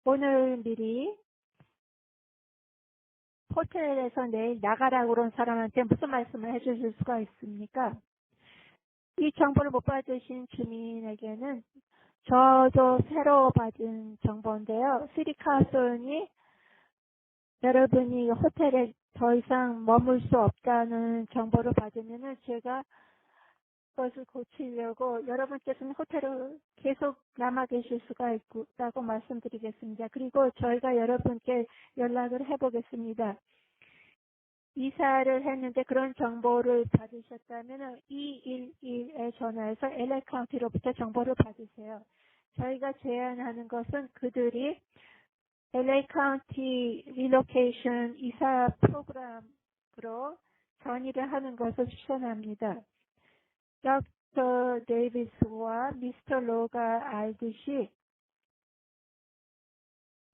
오늘 미리 호텔에서 내일 나가라고 그런 사람한테 무슨 말씀을 해주실 수가 있습니까? 이 정보를 못 받으신 주민에게는 저도 새로 받은 정보인데요. 시리카손이 여러분이 호텔에 더 이상 머물 수 없다는 정보를 받으면은 제가 그것을 고치려고 여러분께서는 호텔에 계속 남아 계실 수가 있다고 말씀드리겠습니다. 그리고 저희가 여러분께 연락을 해보겠습니다. 이사를 했는데 그런 정보를 받으셨다면 211에 전화해서 LA 카운티로부터 정보를 받으세요. 저희가 제안하는 것은 그들이 LA 카운티 리로케이션 이사 프로그램으로 전의를 하는 것을 추천합니다. 닥터 데이비스와 미스터 로가 알듯이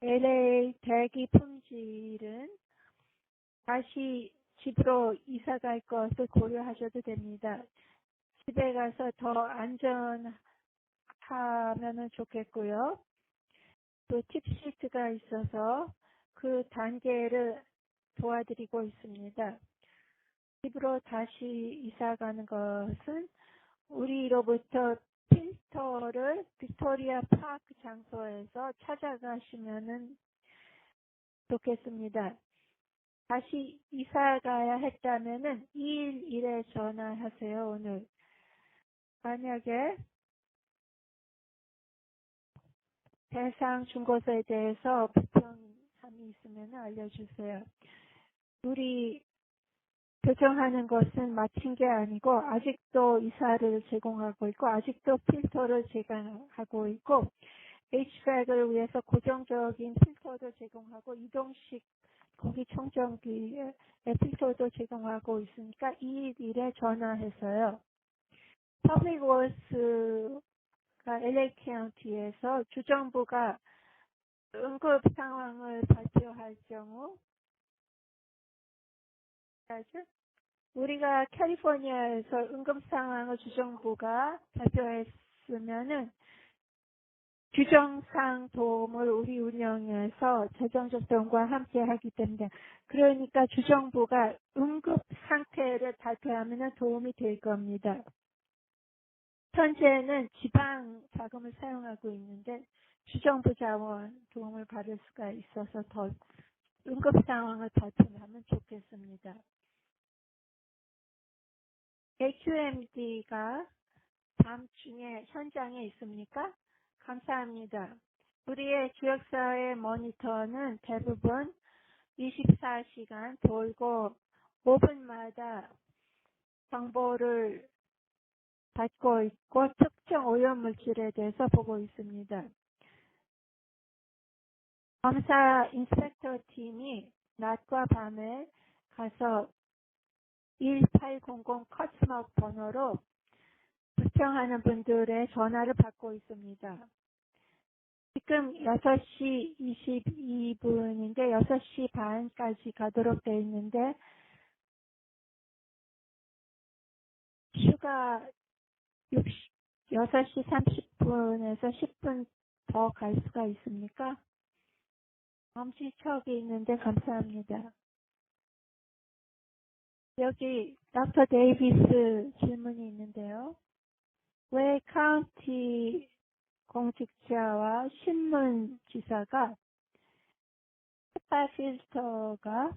LA 대기 품질은 다시 집으로 이사 갈 것을 고려하셔도 됩니다. 집에 가서 더 안전하면 좋겠고요. 또 팁시트가 있어서 그 단계를 도와드리고 있습니다. 집으로 다시 이사 가는 것은 우리로부터 필터를 빅토리아 파크 장소에서 찾아가시면 좋겠습니다. 다시 이사 가야 했다면은 211에 전화하세요, 오늘. 만약에 대상 중고서에 대해서 불평 감이 있으면 알려주세요. 우리 교정하는 것은 마친 게 아니고 아직도 이사를 제공하고 있고 아직도 필터를 제공하고 있고 HVAC을 위해서 고정적인 필터도 제공하고 이동식 공기청정기의 필터도 제공하고 있으니까 이 일에 전화해서요. Public Works가 LA 카운티에서 주정부가 응급 상황을 발표할 경우 우리가 캘리포니아에서 응급 상황을 주정부가 발표했으면은 규정상 도움을 우리 운영에서 재정적 도움과 함께 하기 때문에 그러니까 주정부가 응급 상태를 발표하면 도움이 될 겁니다. 현재는 지방 자금을 사용하고 있는데 주정부 자원 도움을 받을 수가 있어서 더 응급 상황을 발표하면 좋겠습니다. AQMD가 다음 중에 현장에 있습니까? 감사합니다. 우리의 지역사회 모니터는 대부분 24시간 돌고 5분마다 정보를 받고 있고 특정 오염물질에 대해서 보고 있습니다. 검사 인스펙터 팀이 낮과 밤에 가서 1800 커스막 번호로 불평하는 분들의 전화를 받고 있습니다. 지금 6시 22분인데 6시 반까지 가도록 되어 있는데 슈가 6시 30분에서 10분 더 갈 수가 있습니까? 엄지척이 있는데 감사합니다. 여기 닥터 데이비스 질문이 있는데요. 왜 카운티 공직자와 신문지사가 햇빛 필터가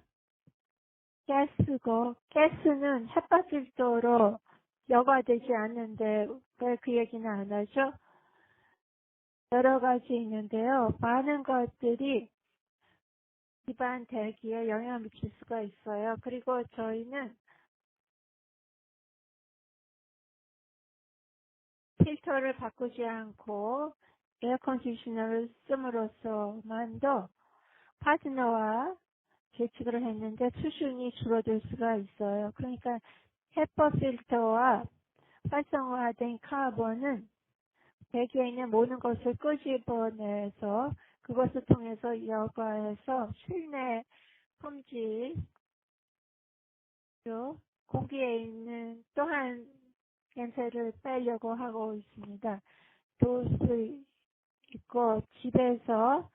가스고 가스는 햇빛 필터로 여과되지 않는데 왜 그 얘기는 안 하죠? 여러 가지 있는데요. 많은 것들이 집안 대기에 영향을 미칠 수가 있어요. 그리고 저희는 필터를 바꾸지 않고 에어컨디셔너를 씀으로써만도 파트너와 계측을 했는데 수준이 줄어들 수가 있어요. 그러니까 헤퍼 필터와 활성화된 카본은 대기에 있는 모든 것을 끄집어내서 그것을 통해서 여과해서 실내 품질, 공기에 있는 또한 냄새를 빼려고 하고 있습니다. 도울 수 있고 집에서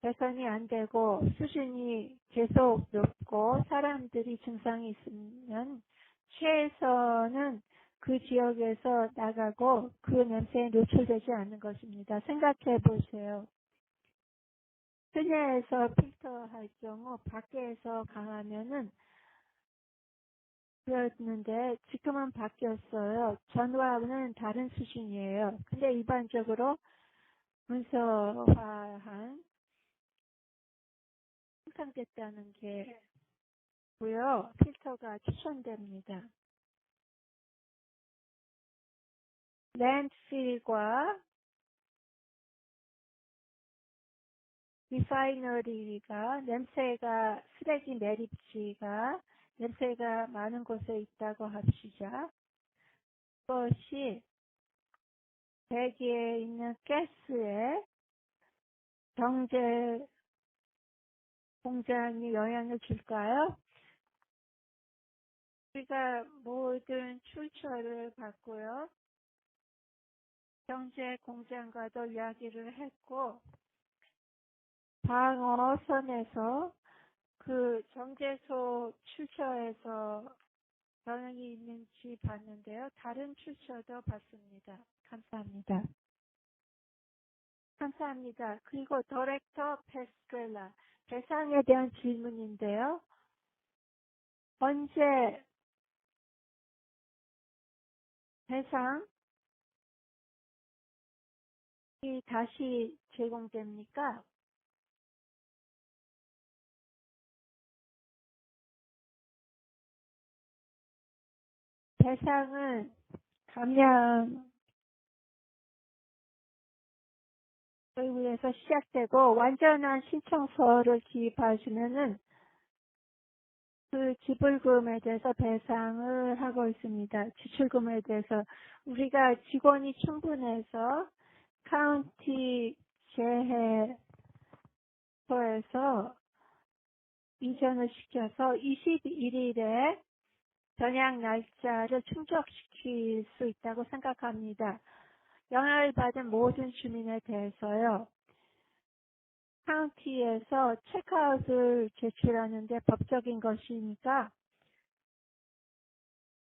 개선이 안 되고 수준이 계속 높고 사람들이 증상이 있으면 최소는 그 지역에서 나가고 그 냄새에 노출되지 않는 것입니다. 생각해 보세요. 실내에서 필터할 경우 밖에서 강하면은 그랬는데 지금은 바뀌었어요. 전과는 다른 수준이에요. 근데 일반적으로 문서화한 생산됐다는 게 고요. 필터가 추천됩니다. 랜드필과 리파이너리가 냄새가 쓰레기 매립지가 냄새가 많은 곳에 있다고 합시다. 그것이 대기에 있는 가스에 경제 공장이 영향을 줄까요? 우리가 모든 출처를 받고요. 경제 공장과도 이야기를 했고 방어선에서 그 정제소 출처에서 영향이 있는지 봤는데요. 다른 출처도 봤습니다. 감사합니다. 감사합니다. 그리고 디렉터 페스트렐라 배상에 대한 질문인데요. 언제 배상이 다시 제공됩니까? 대상은 감량 의회에서 시작되고 완전한 신청서를 기입하시면은 그 지불금에 대해서 배상을 하고 있습니다. 지출금에 대해서 우리가 직원이 충분해서 카운티 재해소에서 이전을 시켜서 21일에 전향 날짜를 충족시킬 수 있다고 생각합니다. 영향을 받은 모든 주민에 대해서요. 카운티에서 체크아웃을 제출하는데 법적인 것이니까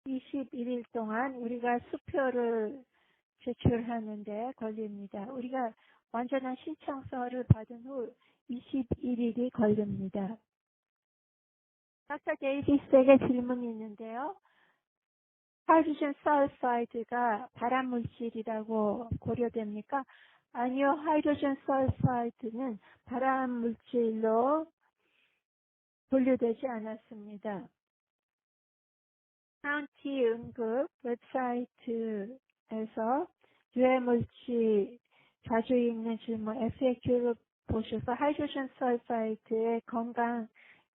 21일 동안 우리가 수표를 제출하는데 걸립니다. 우리가 완전한 신청서를 받은 후 21일이 걸립니다. 닥터 데이비스에게 질문이 있는데요. 하이드로젠 설파이드가 발암물질이라고 고려됩니까? 아니요. 하이드로젠 설파이드는 발암물질로 분류되지 않았습니다. 카운티 응급 웹사이트에서 유해물질 자주 있는 질문 FAQ를 보셔서 하이드로젠 설파이드의 건강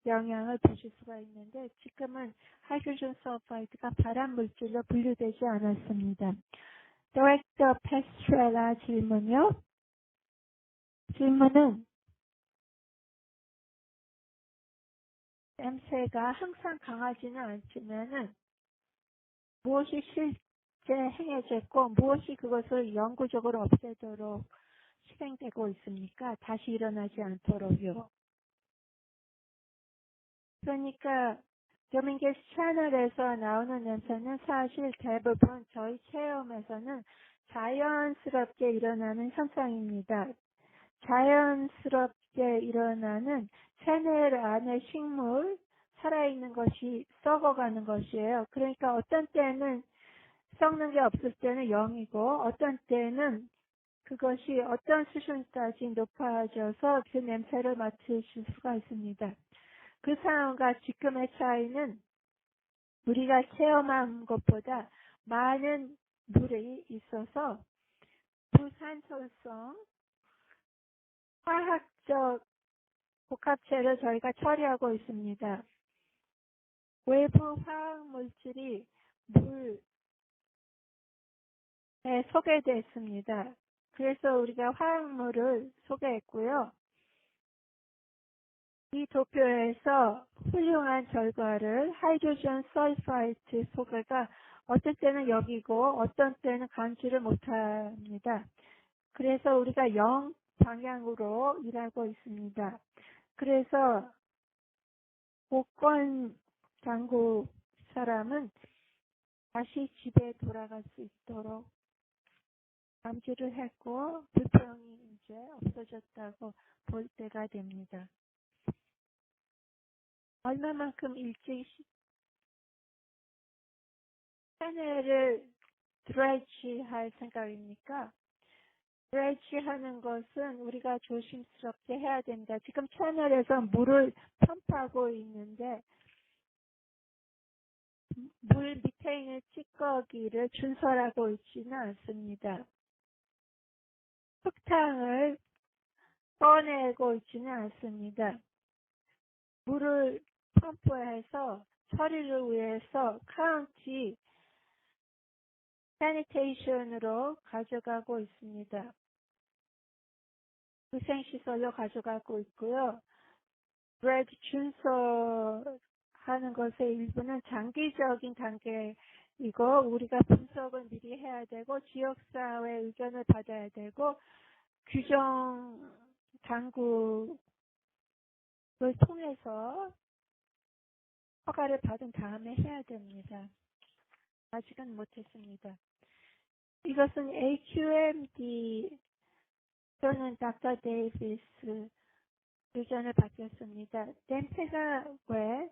영향을 보실 수가 있는데 지금은 하이드로젠 설파이드가 발암물질로 분류되지 않았습니다. 디렉터 페스트렐라 질문요. 질문은 냄새가 항상 강하지는 않지만은 무엇이 실제 행해졌고 무엇이 그것을 영구적으로 없애도록 실행되고 있습니까? 다시 일어나지 않도록요. 그러니까 도밍게스 채널에서 나오는 냄새는 사실 대부분 저희 체험에서는 자연스럽게 일어나는 현상입니다. 자연스럽게 일어나는 채널 안에 식물, 살아있는 것이 썩어가는 것이에요. 그러니까 어떤 때는 썩는 게 없을 때는 0이고 어떤 때는 그것이 어떤 수준까지 높아져서 그 냄새를 맡으실 수가 있습니다. 그 상황과 지금의 차이는 우리가 체험한 것보다 많은 물이 있어서 부산소성 화학적 복합체를 저희가 처리하고 있습니다. 외부 화학물질이 물에 소개됐습니다. 그래서 우리가 화학물을 소개했고요. 이 도표에서 훌륭한 결과를 하이드로젠 설파이드 소개가 어떤 때는 여기고 어떤 때는 감지를 못합니다. 그래서 우리가 0 방향으로 일하고 있습니다. 그래서 복권 당국 사람은 다시 집에 돌아갈 수 있도록 감지를 했고 불평이 이제 없어졌다고 볼 때가 됩니다. 얼마만큼 일찍 채널을 드라이치 할 생각입니까? 드라이치 하는 것은 우리가 조심스럽게 해야 됩니다. 지금 채널에서 물을 펌프하고 있는데 물 밑에 있는 찌꺼기를 준설하고 있지는 않습니다. 흙탕을 떠내고 있지는 않습니다. 물을 펌프해서 처리를 위해서 카운티 세니테이션으로 가져가고 있습니다. 위생시설로 가져가고 있고요. 브레드 준설하는 것의 일부는 장기적인 단계이고 우리가 분석을 미리 해야 되고 지역사회 의견을 받아야 되고 규정 당국을 통해서 허가를 받은 다음에 해야 됩니다. 아직은 못했습니다. 이것은 AQMD 또는 닥터 데이비스 의견을 받겠습니다. 냄새가 왜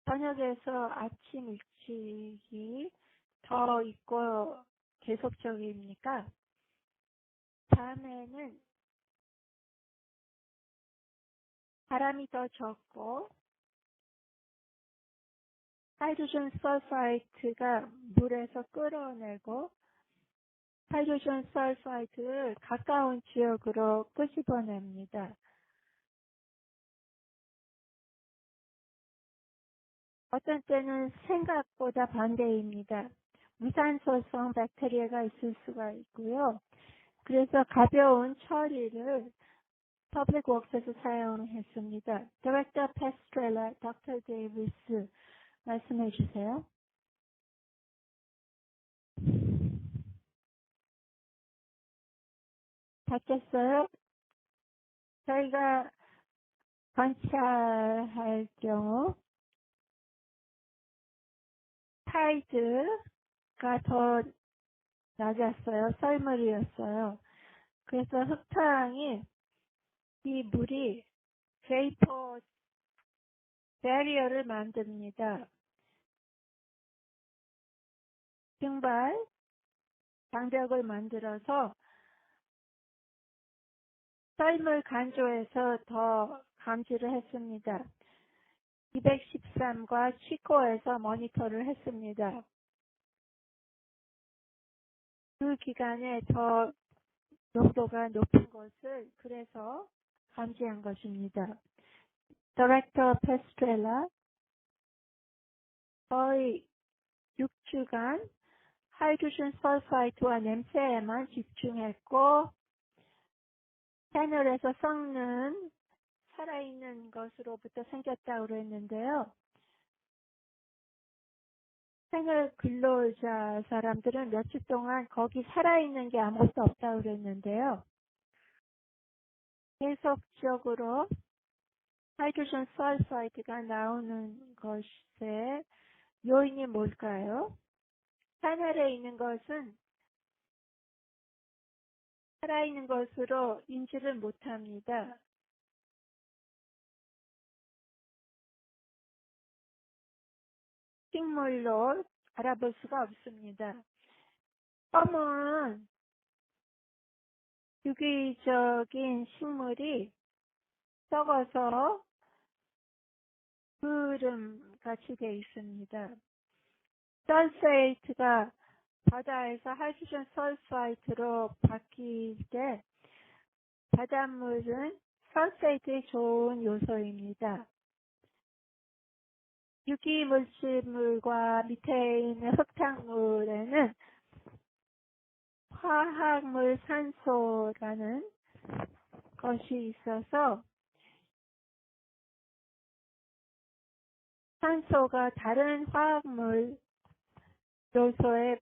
저녁에서 아침 일찍이 더 있고 계속적입니까? 밤에는 바람이 더 적고 하이드로젠 설파이트가 물에서 끌어내고 하이드로젠 설파이트를 가까운 지역으로 끄집어냅니다. 어떤 때는 생각보다 반대입니다. 무산소성 박테리아가 있을 수가 있고요. 그래서 가벼운 처리를 퍼블릭 웍스에서 사용했습니다. 디렉터 페스트렐라, 닥터 데이비스 말씀해 주세요. 받겠어요? 저희가 관찰할 경우 타이드가 더 낮았어요. 썰물이었어요. 그래서 흙탕이 이 물이 베이퍼 베리어를 만듭니다. 증발 장벽을 만들어서 썰물 간조에서 더 감지를 했습니다. 213과 치코에서 모니터를 했습니다. 그 기간에 더 농도가 높은 것을 그래서 감지한 것입니다. 디렉터 페스트렐라 거의 6주간 하이드로젠 설파이트와 냄새에만 집중했고 패널에서 썩는 살아있는 것으로부터 생겼다고 그랬는데요. 패널 근로자 사람들은 몇 주 동안 거기 살아있는 게 아무것도 없다고 그랬는데요. 계속적으로 하이드로젠 설파이트가 나오는 것의 요인이 뭘까요? 패널에 있는 것은 살아있는 것으로 인지를 못합니다. 식물로 알아볼 수가 없습니다. 검은 유기적인 식물이 썩어서 그름같이 되어 있습니다. 설페이트가 바다에서 하이드로젠 설파이트로 바뀔 때 바닷물은 설페이트의 좋은 요소입니다. 유기물질물과 밑에 있는 흙탕물에는 화학물 산소라는 것이 있어서 산소가 다른 화학물 요소에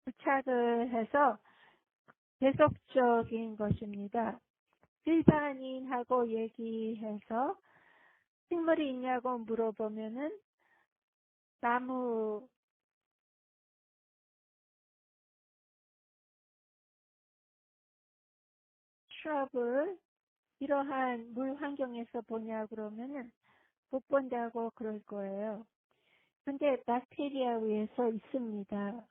부착을 해서 계속적인 것입니다. 일반인하고 얘기해서 식물이 있냐고 물어보면은 나무 shrub을 이러한 물 환경에서 보냐 그러면은 못 본다고 그럴 거예요. 근데 박테리아 위에서 있습니다.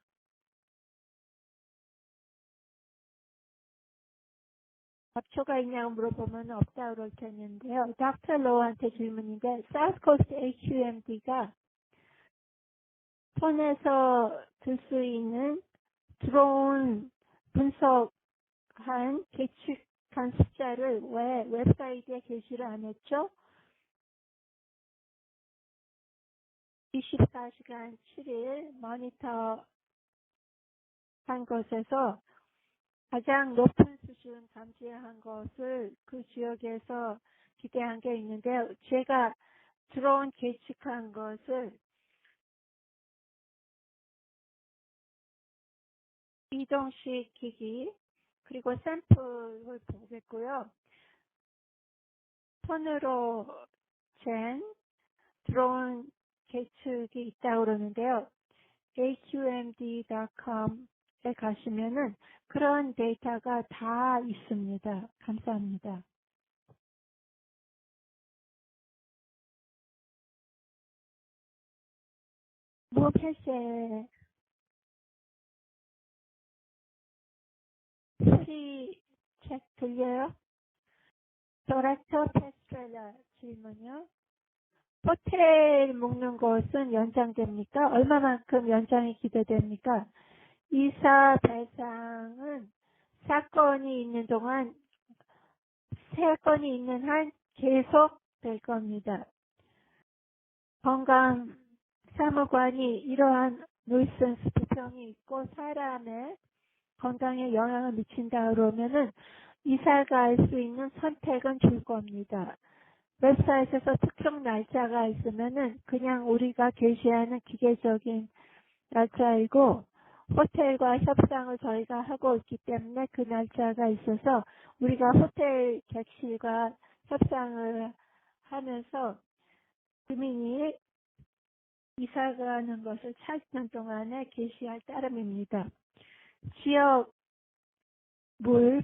잡초가 있냐고 물어보면 없다고 그럴 텐데요. 닥터 로우한테 질문인데 South Coast HUMD가 손에서 들 수 있는 드론 분석한 계측한 숫자를 왜 웹사이트에 게시를 안 했죠? 24시간 7일 모니터 한 것에서 가장 높은 수준 감지한 것을 그 지역에서 기대한 게 있는데 제가 드론 계측한 것을 이동시키기 그리고 샘플을 보겠고요. 손으로 잰 드론 계측이 있다고 그러는데요. humd.com에 가시면은 그런 데이터가 다 있습니다. 감사합니다. 무엇일세 소리 책 들려요? 디렉터 페스트렐라 질문요. 호텔 묵는 것은 연장됩니까? 얼마만큼 연장이 기대됩니까? 이사 배상은 사건이 있는 한 계속 될 겁니다. 건강 사무관이 이러한 노이센스 불평이 있고 사람의 건강에 영향을 미친다 그러면은 이사가 할 수 있는 선택은 줄 겁니다. 웹사이트에서 특정 날짜가 있으면은 그냥 우리가 게시하는 기계적인 날짜이고 호텔과 협상을 저희가 하고 있기 때문에 그 날짜가 있어서 우리가 호텔 객실과 협상을 하면서 주민이 이사 가는 것을 40년 동안에 게시할 따름입니다. 지역 물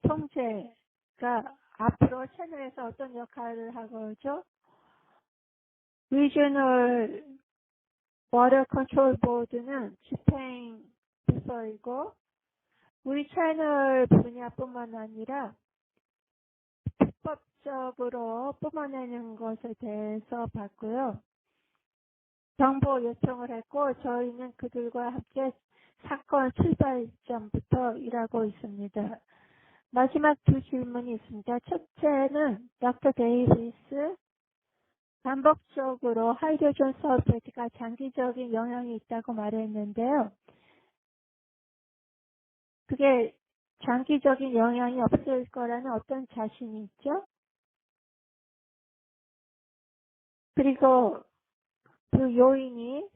통제가 앞으로 채널에서 어떤 역할을 하고죠? Regional Water Control Board는 집행 부서이고 우리 채널 분야뿐만 아니라 불법적으로 뿜어내는 것에 대해서 봤고요. 정보 요청을 했고 저희는 그들과 함께 사건 출발점부터 일하고 있습니다. 마지막 두 질문이 있습니다. 첫째는 닥터 데이비스 반복적으로 하이드로젠 설페이트가 장기적인 영향이 있다고 말했는데요. 그게 장기적인 영향이 없을 거라는 어떤 자신이 있죠? 그리고 그 요인이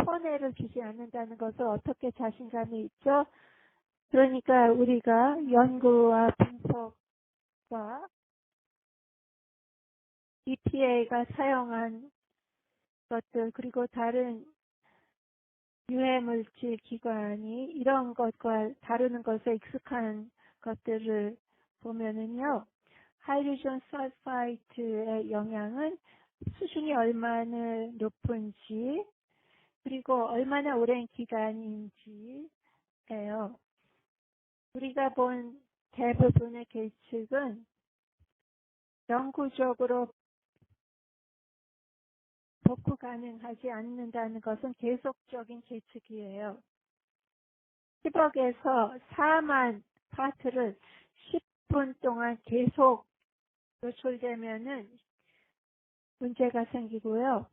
손해를 주지 않는다는 것을 어떻게 자신감이 있죠? 그러니까 우리가 연구와 분석과 EPA가 사용한 것들 그리고 다른 유해물질 기관이 이런 것과 다루는 것에 익숙한 것들을 보면은요. 하이드로젠 설파이트의 영향은 수준이 얼마나 높은지 그리고 얼마나 오랜 기간인지예요. 우리가 본 대부분의 계측은 영구적으로 복구 가능하지 않는다는 것은 계속적인 계측이에요. 10억에서 4만 파트를 10분 동안 계속 노출되면은 문제가 생기고요.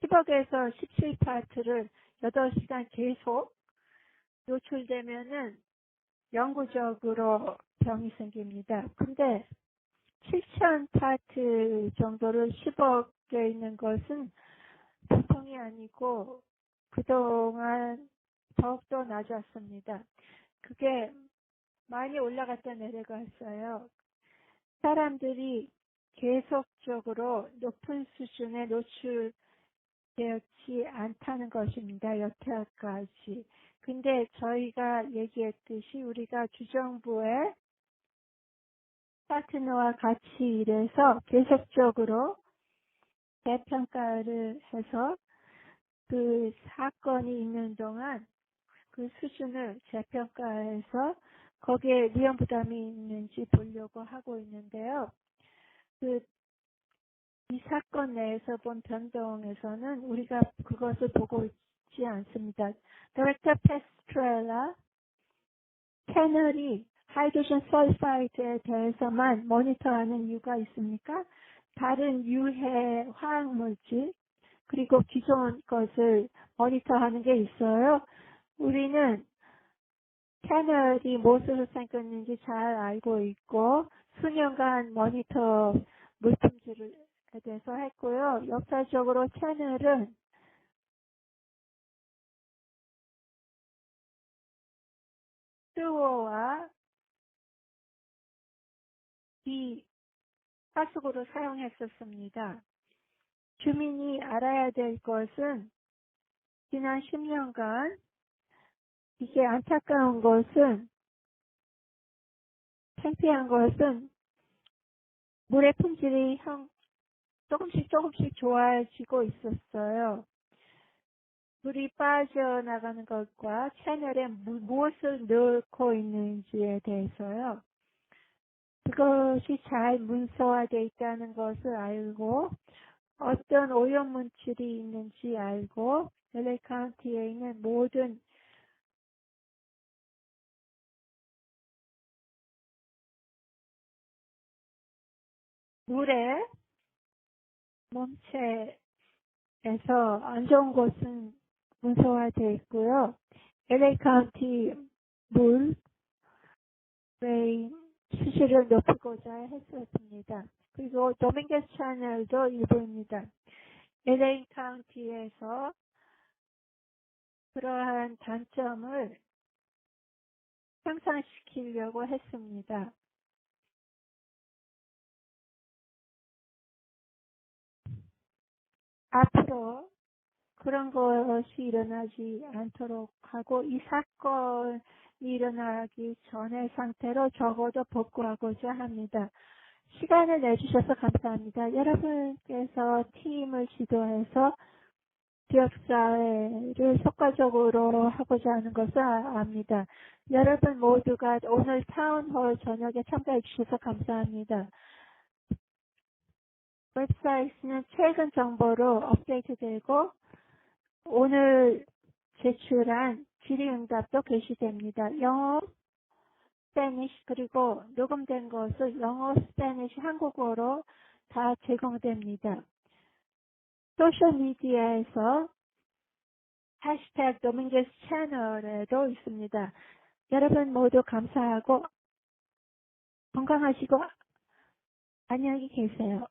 10억에서 17파트를 8시간 계속 노출되면은 영구적으로 병이 생깁니다. 근데 7,000파트 정도를 10억에 있는 것은 보통이 아니고 그동안 더욱더 낮았습니다. 그게 많이 올라갔다 내려갔어요. 사람들이 계속적으로 높은 수준에 노출되었지 않다는 것입니다. 여태까지. 근데 저희가 얘기했듯이 우리가 주정부의 파트너와 같이 일해서 계속적으로 재평가를 해서 그 사건이 있는 동안 그 수준을 재평가해서 거기에 위험 부담이 있는지 보려고 하고 있는데요. 이 사건 내에서 본 변동에서는 우리가 그것을 보고 있지 않습니다. Director Pestrella 채널이 하이드로젠 설파이트에 대해서만 모니터하는 이유가 있습니까? 다른 유해 화학물질 그리고 기존 것을 모니터하는 게 있어요. 우리는 채널이 무엇으로 생겼는지 잘 알고 있고 수년간 모니터 물품들에 대해서 했고요. 역사적으로 채널은 수호와 이 하수구를 사용했었습니다. 주민이 알아야 될 것은 지난 10년간 이게 안타까운 것은 창피한 것은 물의 품질이 조금씩 좋아지고 있었어요. 물이 빠져나가는 것과 채널에 무엇을 넣고 있는지에 대해서요. 이것이 잘 문서화되어 있다는 것을 알고 어떤 오염 물질이 있는지 알고 LA 카운티에 있는 모든 물의 몸체에서 안 좋은 것은 문서화되어 있고요. LA 카운티 물의 수시를 높이고자 했었습니다. 그리고 도밍게스 채널도 일부입니다. LA 카운티에서 그러한 단점을 향상시키려고 했습니다. 앞으로 그런 것이 일어나지 않도록 하고 이 사건이 일어나기 전의 상태로 적어도 복구하고자 합니다. 시간을 내주셔서 감사합니다. 여러분께서 팀을 지도해서 지역사회를 효과적으로 하고자 하는 것을 압니다. 여러분 모두가 오늘 타운홀 저녁에 참가해 주셔서 감사합니다. 웹사이트는 최근 정보로 업데이트되고 오늘 제출한 질의응답도 게시됩니다. 영어, 스페니쉬 그리고 녹음된 것을 영어, 스페니쉬, 한국어로 다 제공됩니다. 소셜미디어에서 해시태그 도밍게스 채널에도 있습니다. 여러분 모두 감사하고 건강하시고 안녕히 계세요.